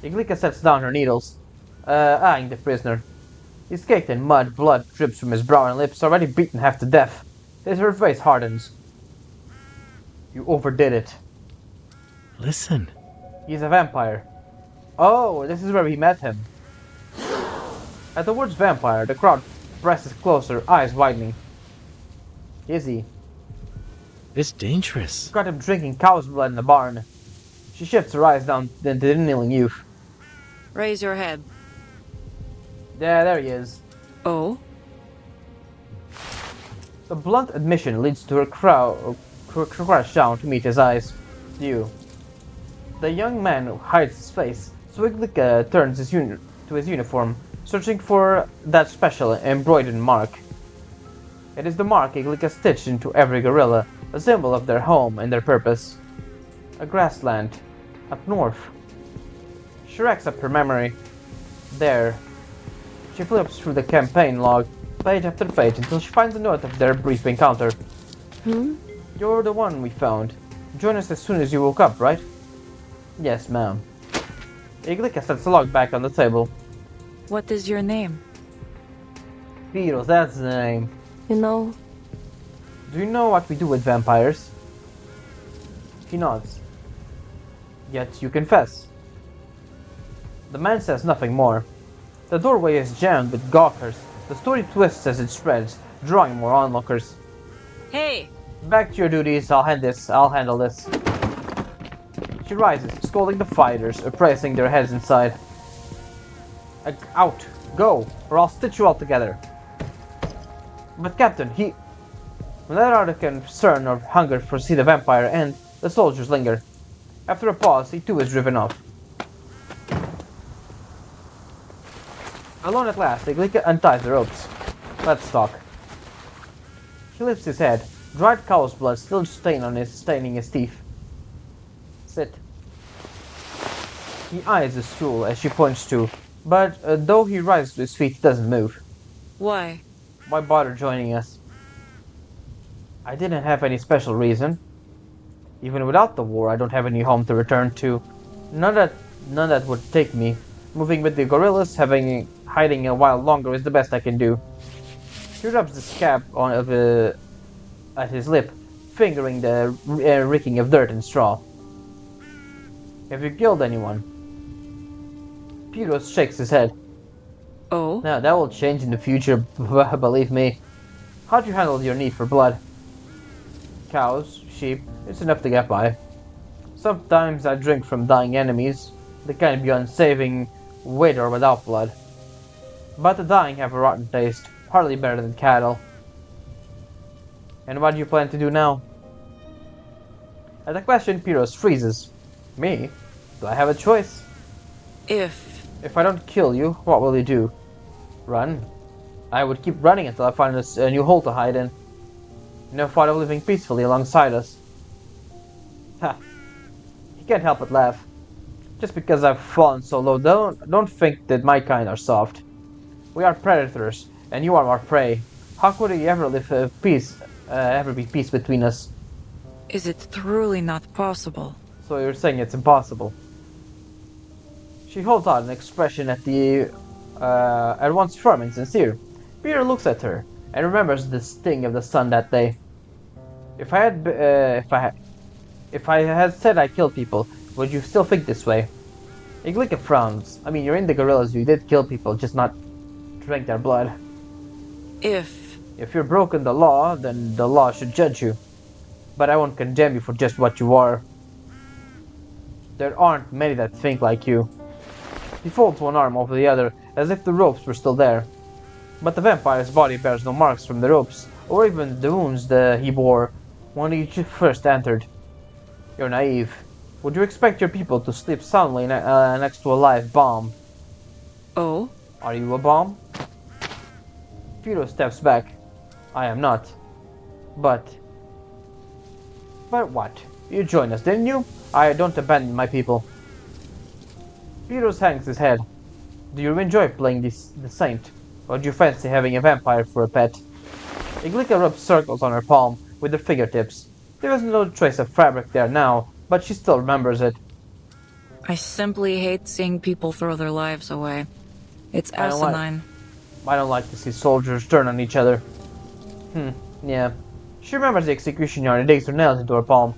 Speaker 1: Iglika sets down her needles, eyeing the prisoner. He's caked in mud, blood drips from his brow and lips, already beaten half to death. Her face hardens. You overdid it.
Speaker 4: Listen.
Speaker 1: He's a vampire. Oh, this is where we met him. At the words vampire, the crowd presses closer, eyes widening. Is he?
Speaker 4: It's dangerous.
Speaker 1: Got him drinking cow's blood in the barn. She shifts her eyes down to the kneeling youth.
Speaker 2: Raise your head.
Speaker 1: Yeah, there he is.
Speaker 6: Oh?
Speaker 1: The blunt admission leads to her crouch down to meet his eyes. You. The young man hides his face, so Iglika turns to his uniform, searching for that special embroidered mark. It is the mark Iglika stitched into every gorilla, a symbol of their home and their purpose. A grassland, up north. She racks up her memory. There. She flips through the campaign log, page after page, until she finds a note of their brief encounter. You're the one we found. Join us as soon as you woke up, right? Yes, ma'am. Iglika sets the log back on the table.
Speaker 2: What is your name?
Speaker 1: Beatles, that's the name.
Speaker 6: You know,
Speaker 1: Do you know what we do with vampires? He nods. Yet you confess. The man says nothing more. The doorway is jammed with gawkers. The story twists as it spreads, drawing more onlookers.
Speaker 2: Hey!
Speaker 1: Back to your duties, I'll handle this. She rises, scolding the fighters, pressing their heads inside. Out! Go! Or I'll stitch you all together. But Captain, he... Without either concern or hunger for see the vampire end, the soldiers linger. After a pause, he too is driven off. Alone at last, Iglika unties the ropes. Let's talk. He lifts his head, dried cow's blood still staining his teeth. Sit. He eyes the stool as she points to, but though he rises to his feet, he doesn't move.
Speaker 6: Why?
Speaker 1: Why bother joining us? I didn't have any special reason. Even without the war, I don't have any home to return to. None that would take me. Moving with the gorillas, hiding a while longer is the best I can do. He rubs the scab at his lip, fingering the reeking of dirt and straw. Have you killed anyone? Pyros shakes his head.
Speaker 6: Oh?
Speaker 1: Now that will change in the future, believe me. How'd you handle your need for blood? Cows, sheep, it's enough to get by. Sometimes I drink from dying enemies, the kind beyond saving, with or without blood. But the dying have a rotten taste, hardly better than cattle. And what do you plan to do now? At the question, Pyros freezes. Me? Do I have a choice? If I don't kill you, what will you do? Run? I would keep running until I find a new hole to hide in. No thought of living peacefully alongside us. Ha! He can't help but laugh. Just because I've fallen so low, don't think that my kind are soft. We are predators, and you are our prey. How could we ever ever be peace between us?
Speaker 6: Is it truly not possible?
Speaker 1: So you're saying it's impossible? She holds out an expression at once firm and sincere. Peter looks at her and remembers the sting of the sun that day. If I had said I killed people, would you still think this way? Iglika frowns. I mean, you're in the gorillas. You did kill people, just not drink their blood. If you're broken the law, then the law should judge you. But I won't condemn you for just what you are. There aren't many that think like you. He folds one arm over the other, as if the ropes were still there. But the vampire's body bears no marks from the ropes, or even the wounds he bore when he first entered. You're naive. Would you expect your people to sleep soundly next to a live bomb?
Speaker 6: Oh?
Speaker 1: Are you a bomb? Pyro steps back. I am not. But what? You joined us, didn't you? I don't abandon my people. Pyros hangs his head. Do you enjoy playing the saint? Or do you fancy having a vampire for a pet? Iglika rubs circles on her palm with her fingertips. There is no trace of fabric there now, but she still remembers it.
Speaker 6: I simply hate seeing people throw their lives away. It's asinine.
Speaker 1: I don't like to see soldiers turn on each other. Yeah. She remembers the execution yard and digs her nails into her palm.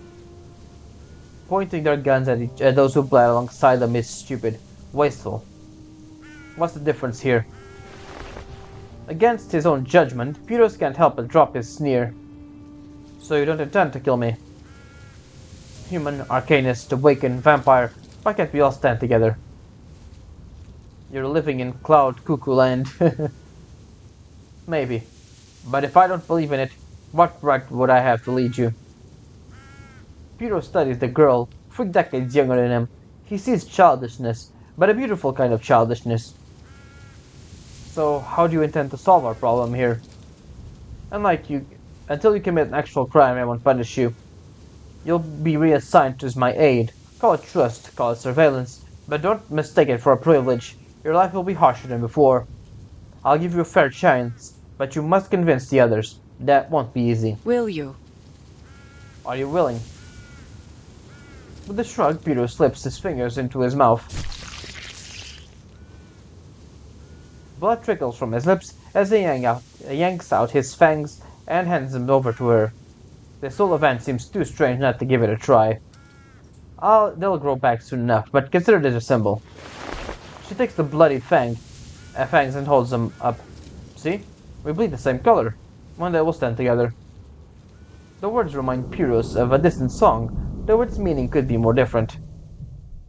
Speaker 1: Pointing their guns at those who bled alongside them is stupid, wasteful. What's the difference here? Against his own judgment, Pyros can't help but drop his sneer. So you don't intend to kill me? Human, arcanist, awakened, vampire, why can't we all stand together? You're living in cloud cuckoo land. Maybe. But if I don't believe in it, what right would I have to lead you? Pyros studies the girl, 3 decades younger than him. He sees childishness, but a beautiful kind of childishness. So, how do you intend to solve our problem here? Until you commit an actual crime, I won't punish you. You'll be reassigned as my aide. Call it trust, call it surveillance, but don't mistake it for a privilege. Your life will be harsher than before. I'll give you a fair chance, but you must convince the others. That won't be easy.
Speaker 6: Will you?
Speaker 1: Are you willing? With a shrug, Peter slips his fingers into his mouth. Blood trickles from his lips as he yanks out his fangs and hands them over to her. This whole event seems too strange not to give it a try. They'll grow back soon enough, but consider this a symbol. She takes the bloody fangs and holds them up. See? We bleed the same color. One day we'll stand together. The words remind Pyros of a distant song, though its meaning could be more different.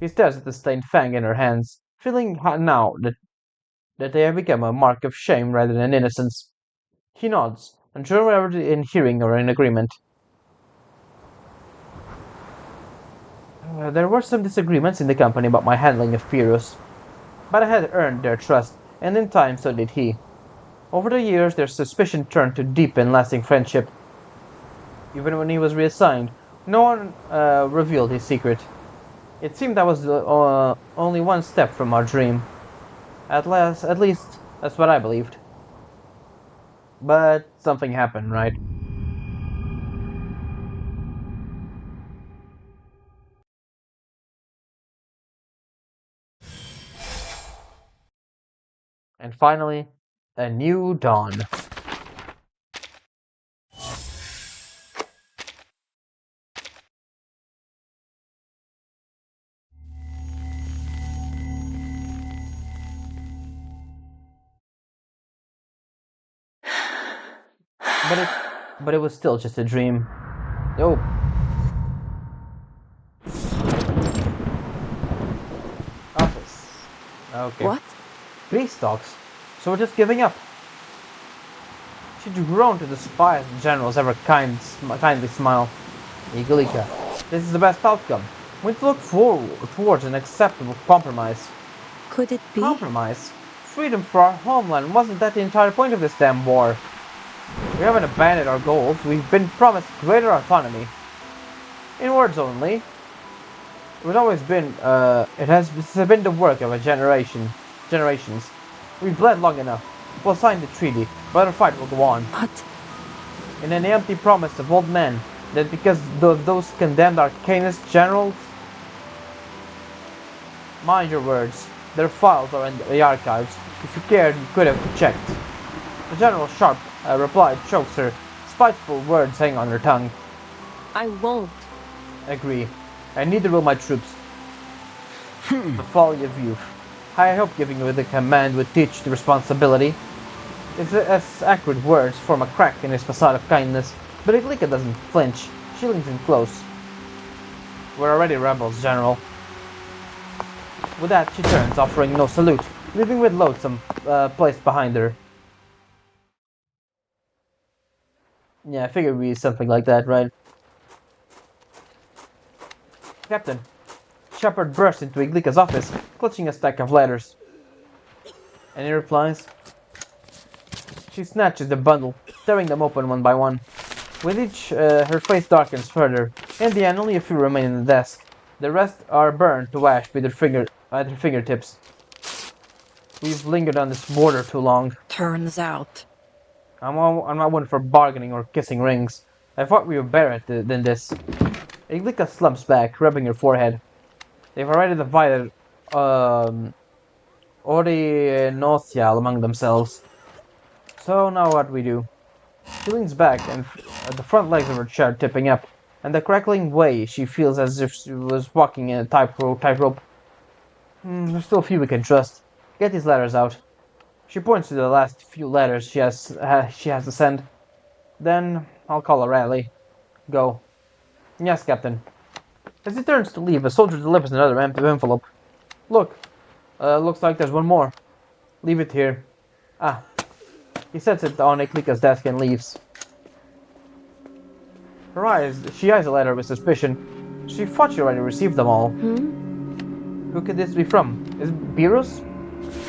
Speaker 1: He stares at the stained fang in her hands, feeling now that they have become a mark of shame rather than innocence. He nods, unsure whether in hearing or in agreement. There were some disagreements in the company about my handling of Pyros, but I had earned their trust, and in time so did he. Over the years, their suspicion turned to deep and lasting friendship. Even when he was reassigned, no one revealed his secret. It seemed I was only one step from our dream. At least, that's what I believed. But something happened, right? And finally, a new dawn. But it was still just a dream. Oh. Office. Okay.
Speaker 6: What?
Speaker 1: Peace talks. So we're just giving up. She'd grown to despise the general's ever kindly smile. Igulika, this is the best outcome. We need to look forward towards an acceptable compromise.
Speaker 6: Could it be?
Speaker 1: Compromise? Freedom for our homeland, wasn't that the entire point of this damn war? We haven't abandoned our goals, we've been promised greater autonomy. In words only. It has been the work of generations. We've bled long enough. We'll sign the treaty, but our fight will go on.
Speaker 6: What?
Speaker 1: In an empty promise of old men, that because of those condemned arcanist generals? Mind your words. Their files are in the archives. If you cared, you could have checked. The General Sharp replied, chokes her. Spiteful words hang on her tongue.
Speaker 6: I won't.
Speaker 1: Agree. And neither will my troops. The folly of youth. I hope giving you the command would teach the responsibility. His accurate words form a crack in his facade of kindness, but Iglika doesn't flinch. She leans in close. We're already rebels, General. With that, she turns, offering no salute, leaving with Loathsome placed behind her. Yeah, I figured it'd be something like that, right? Captain. Shepard bursts into Iglika's office, clutching a stack of letters. Any replies? She snatches the bundle, tearing them open one by one. With each, her face darkens further. In the end, only a few remain in the desk. The rest are burned to ash with her fingertips. We've lingered on this border too long.
Speaker 6: Turns out.
Speaker 1: I'm not one for bargaining or kissing rings. I thought we were better than this. Iglika slumps back, rubbing her forehead. They've already divided Ori and Nothial among themselves. So now what we do? She leans back, and the front legs of her chair tipping up, and the crackling way she feels as if she was walking in a tightrope. There's still a few we can trust. Get these letters out. She points to the last few letters she has to send. Then I'll call a rally. Go. Yes, Captain. As he turns to leave, a soldier delivers another empty envelope. Look. Looks like there's one more. Leave it here. Ah. He sets it on Iglika's desk and leaves. She eyes the letter with suspicion. She thought she already received them all. Who could this be from? Is it Beerus?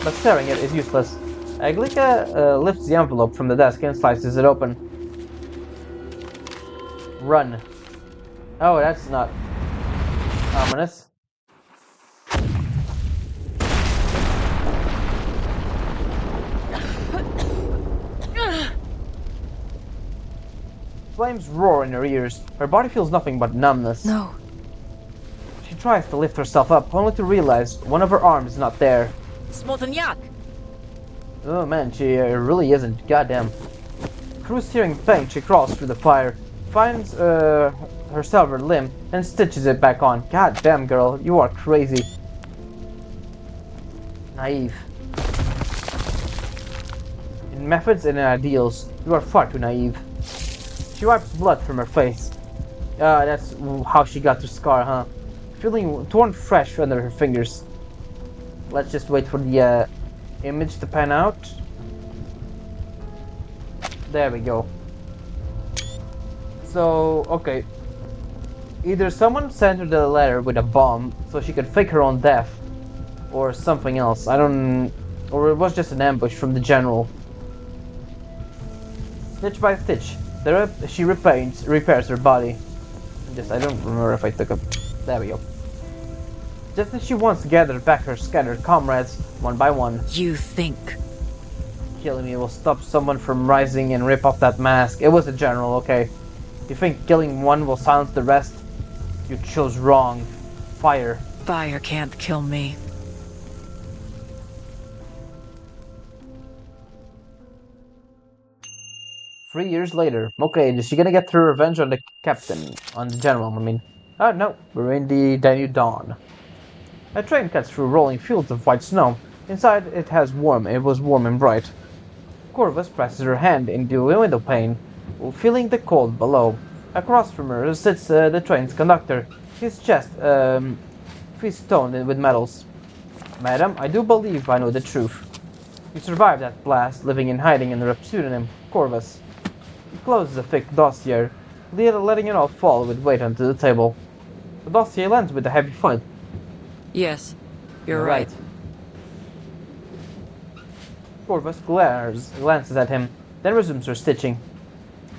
Speaker 1: But staring at it is useless. Iglika lifts the envelope from the desk and slices it open. Run. Oh, that's not ominous. Flames roar in her ears. Her body feels nothing but numbness.
Speaker 6: No.
Speaker 1: She tries to lift herself up, only to realize one of her arms is not there.
Speaker 6: Smoltenyak!
Speaker 1: Oh man, she really isn't. Goddamn. Through searing pain, she crawls through the fire, finds her severed limb, and stitches it back on. God damn, girl, you are crazy. Naive. In methods and in ideals, you are far too naive. She wipes blood from her face. That's how she got the scar, huh? Feeling torn fresh under her fingers. Let's just wait for the image to pan out. There we go. So, okay. Either someone sent her the letter with a bomb so she could fake her own death, or something else. Or it was just an ambush from the general. Stitch by stitch, she repairs her body. I don't remember if I took a... There we go. just as she once gathered back her scattered comrades one by one.
Speaker 6: You think?
Speaker 1: Killing me will stop someone from rising and rip off that mask. It was a general, okay? You think killing one will silence the rest? You chose wrong. Fire.
Speaker 6: Fire can't kill me.
Speaker 1: Three years later. Okay, is she gonna get her revenge on the captain? On the general, I mean. Oh no, we're in the Danube Dawn. A train cuts through rolling fields of white snow. Inside it was warm and bright. Corvus presses her hand into the window pane, feeling the cold below. Across from her sits the train's conductor, his chest festooned with medals. Madam, I do believe I know the truth. You survived that blast, living in hiding under a pseudonym, Corvus. He closes a thick dossier, letting it all fall with weight onto the table. The dossier lands with a heavy thud.
Speaker 6: Yes, you're right.
Speaker 1: Corvus glances at him, then resumes her stitching.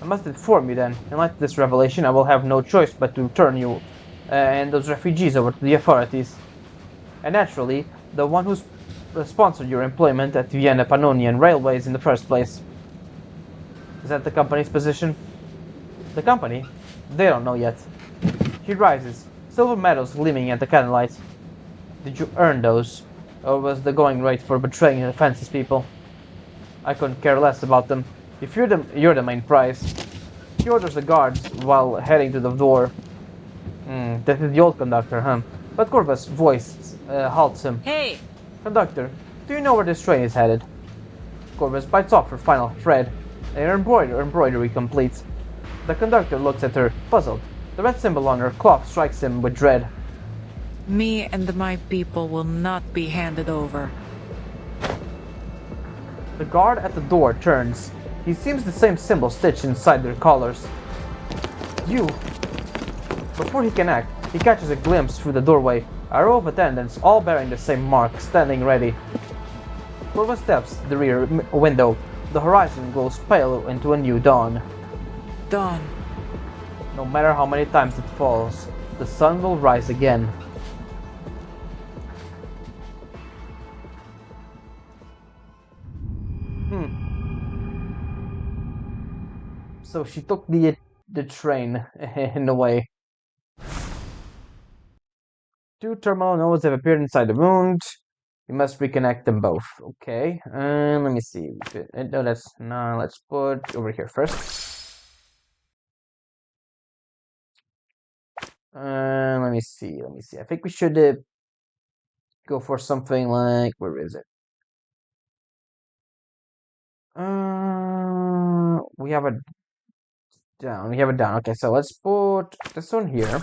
Speaker 1: I must inform you then, in light of this revelation, I will have no choice but to turn you and those refugees over to the authorities. And naturally, the one who sponsored your employment at Vienna Pannonian Railways in the first place. Is that the company's position? The company? They don't know yet. He rises, silver medals gleaming at the candlelight. Did you earn those? Or was the going rate for betraying the Fences people? I couldn't care less about them. If you're the main prize. He orders the guards while heading to the door. That is the old conductor, huh? But Corvus' voice halts him.
Speaker 6: Hey!
Speaker 1: Conductor, do you know where this train is headed? Corvus bites off her final thread. Her embroidery complete. The conductor looks at her, puzzled. The red symbol on her cloth strikes him with dread.
Speaker 6: Me and my people will not be handed over.
Speaker 1: The guard at the door turns. He sees the same symbol stitched inside their collars. You! Before he can act, he catches a glimpse through the doorway. A row of attendants, all bearing the same mark, standing ready. Corvus steps to the rear window. The horizon glows pale into a new dawn.
Speaker 6: Dawn.
Speaker 1: No matter how many times it falls, the sun will rise again. So she took the train in a way. Two terminal nodes have appeared inside the wound. We must reconnect them both. Okay. Let me see. No, let's put over here first. Let me see. I think we should go for something like, where is it? We have a down. We have it down. Okay, so let's put this one here.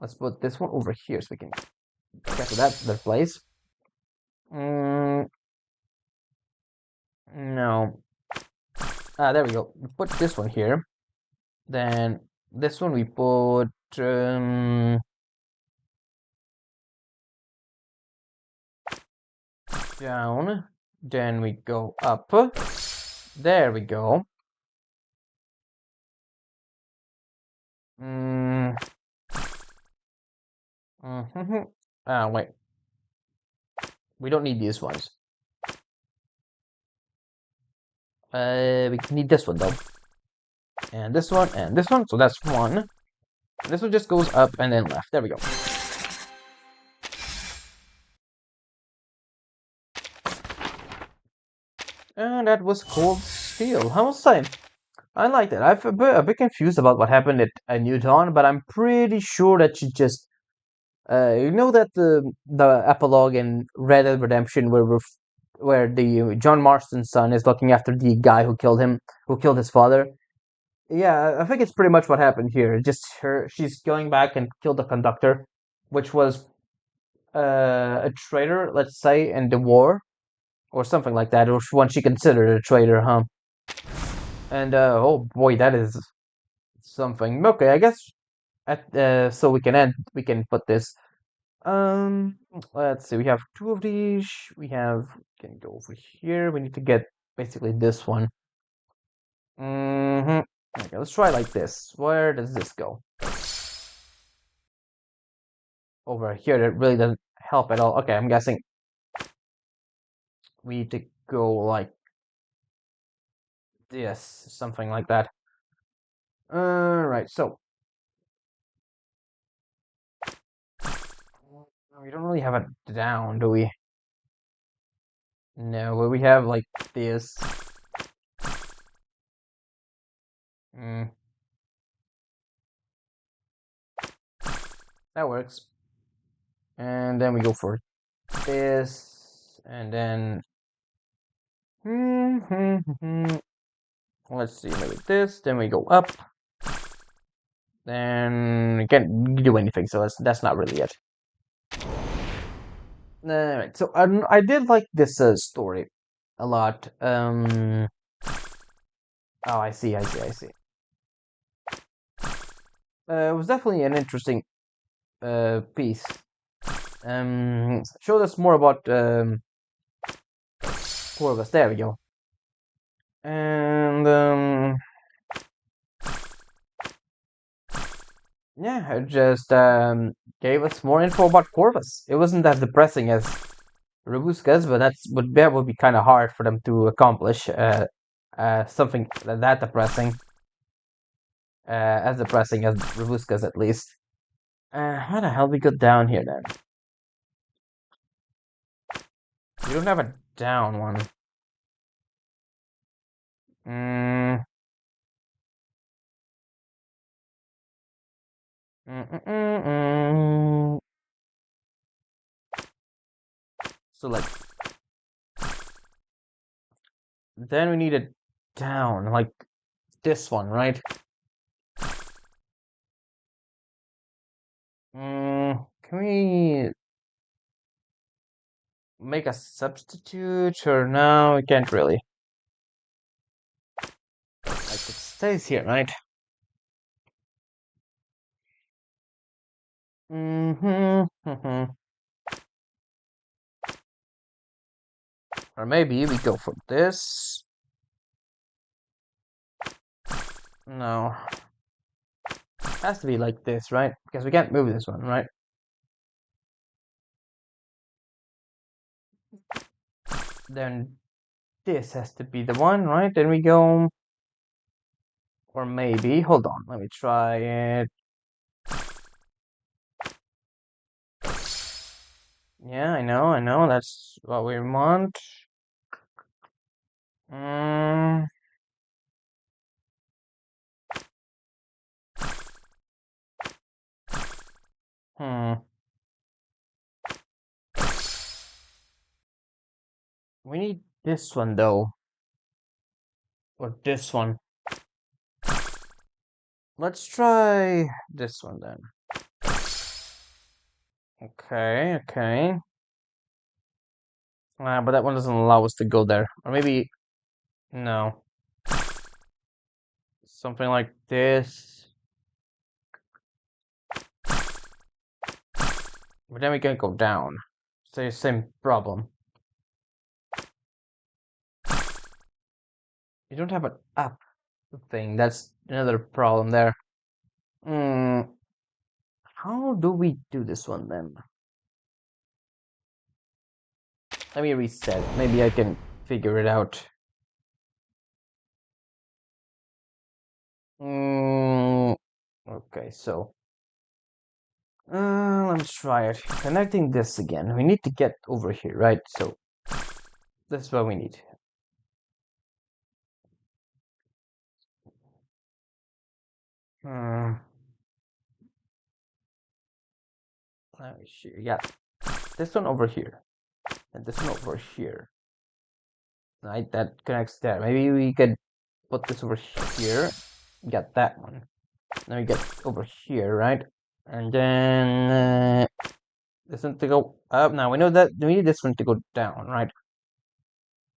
Speaker 1: Let's put this one over here so we can get to that place. No. There we go. We put this one here. Then this one we put down. Then we go up. There we go. Wait. We don't need these ones. We need this one though. And this one, so that's one. This one just goes up and then left. There we go. And that was Cold Steel. I must say, I liked it. I'm a bit confused about what happened at A New Dawn, but I'm pretty sure that she just, you know that the epilogue in Red Dead Redemption, where the John Marston's son is looking after the guy who killed his father. Yeah, I think it's pretty much what happened here. Just she's going back and killed the conductor, which was a traitor, let's say, in the war, or something like that, or one she considered a traitor, huh? And oh boy, that is something. Okay, I guess so we can put this. Let's see. We have two of these. We can go over here. We need to get basically this one. Okay, let's try like this. Where does this go? over here, it really doesn't help at all. Okay, I'm guessing we need to go like this, something like that. Right, so we don't really have it down, do we? No, but we have like this. Mm, that works. And then we go for this, and then let's see, maybe this. Then we go up. Then we can't do anything, so that's not really it. Alright, so I did like this story a lot. Oh, I see. It was definitely an interesting piece. Showed us more about Corvus. There we go. And yeah, it just gave us more info about Corvus. It wasn't as depressing as Rebusca's, but that would be kind of hard for them to accomplish. Something that depressing. As depressing as Rebusca's, at least. How the hell we got down here then? We don't have a down one. Mm. So like, then we need it down, like this one, right? Can we make a substitute, or no? We can't really. Like it stays here, right? Or maybe we go for this. No. Has to be like this, right? Because we can't move this one, right? Then this has to be the one, right? Then we go. Or maybe, hold on, let me try it. Yeah, I know, that's what we want. Mm. Hmm. We need this one though. Or this one. Let's try this one then. Okay. But that one doesn't allow us to go there. Or maybe, no. Something like this. But then we can go down. It's the same problem. You don't have an up thing. That's another problem there. How do we do this one then? Let me reset. Maybe I can figure it out. Okay, so let's try it. Connecting this again. We need to get over here, right? So that's what we need. Let me see. Yeah, this one over here, and this one over here. Right, that connects there. Maybe we could put this over here. Get that one. Now we get over here, right? And then this one to go up. Now we know that we need this one to go down, right?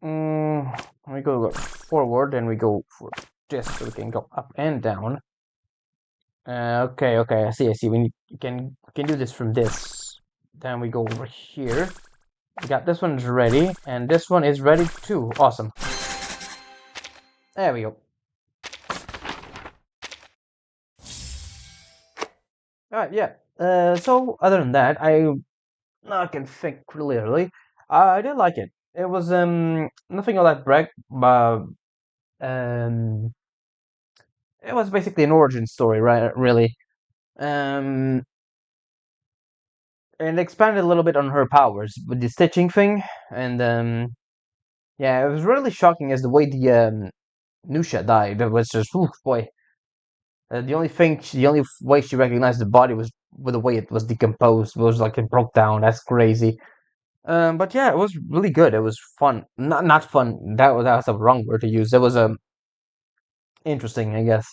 Speaker 1: We go forward, and we go for this, so we can go up and down. Okay. I see. We can do this from this. Then we go over here. We got this one's ready, and this one is ready too. Awesome. There we go. Alright, yeah. So other than that, I can think clearly. I did like it. It was nothing all that brag, but um, it was basically an origin story, right? Really, um, and expanded a little bit on her powers with the stitching thing, and yeah, it was really shocking as the way the Nusha died. It was just, oof, boy. The only way she recognized the body was with the way it was decomposed. It was like it broke down. That's crazy. But yeah, it was really good. It was fun. Not fun. That was a wrong word to use. It was interesting, I guess.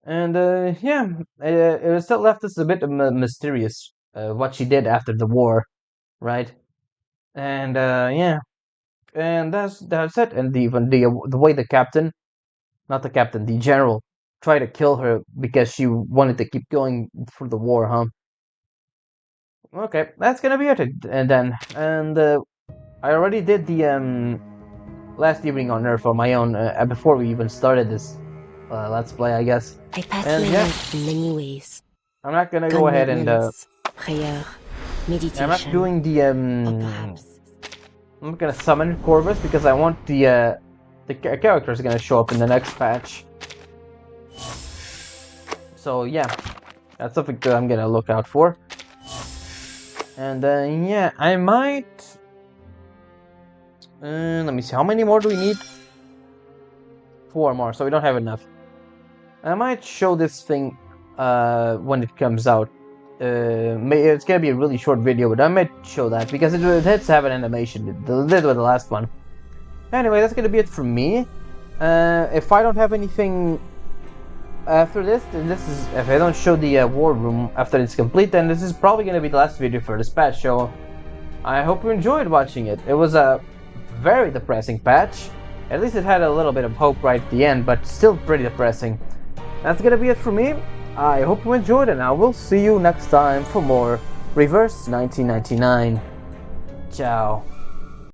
Speaker 1: And yeah, it still left us a bit mysterious. What she did after the war, right? And yeah, and that's it. And the way the captain, not the captain, the general, tried to kill her because she wanted to keep going for the war, huh? Okay, that's gonna be it. And then I already did the last evening on Earth on my own before we even started this let's play, I guess.
Speaker 7: I pass
Speaker 1: And
Speaker 7: my
Speaker 1: yeah,
Speaker 7: life in many ways.
Speaker 1: I'm not gonna go ahead and
Speaker 7: Commitments, prayer, meditation,
Speaker 1: I'm not doing the
Speaker 7: or perhaps
Speaker 1: I'm not gonna summon Corvus because I want the character is gonna show up in the next patch. So yeah, that's something that I'm gonna look out for. And yeah, I might. Let me see. How many more do we need? 4 more, so we don't have enough. I might show this thing when it comes out. It's gonna be a really short video, but I might show that because it has to have an animation. It did with the last one. Anyway, that's gonna be it from me. If I don't have anything after this, then this is if I don't show the war room after it's complete, then this is probably gonna be the last video for this patch. So I hope you enjoyed watching it. It was a very depressing patch. At least it had a little bit of hope right at the end, but still pretty depressing. That's gonna be it for me. I hope you enjoyed, and I will see you next time for more Reverse 1999. Ciao.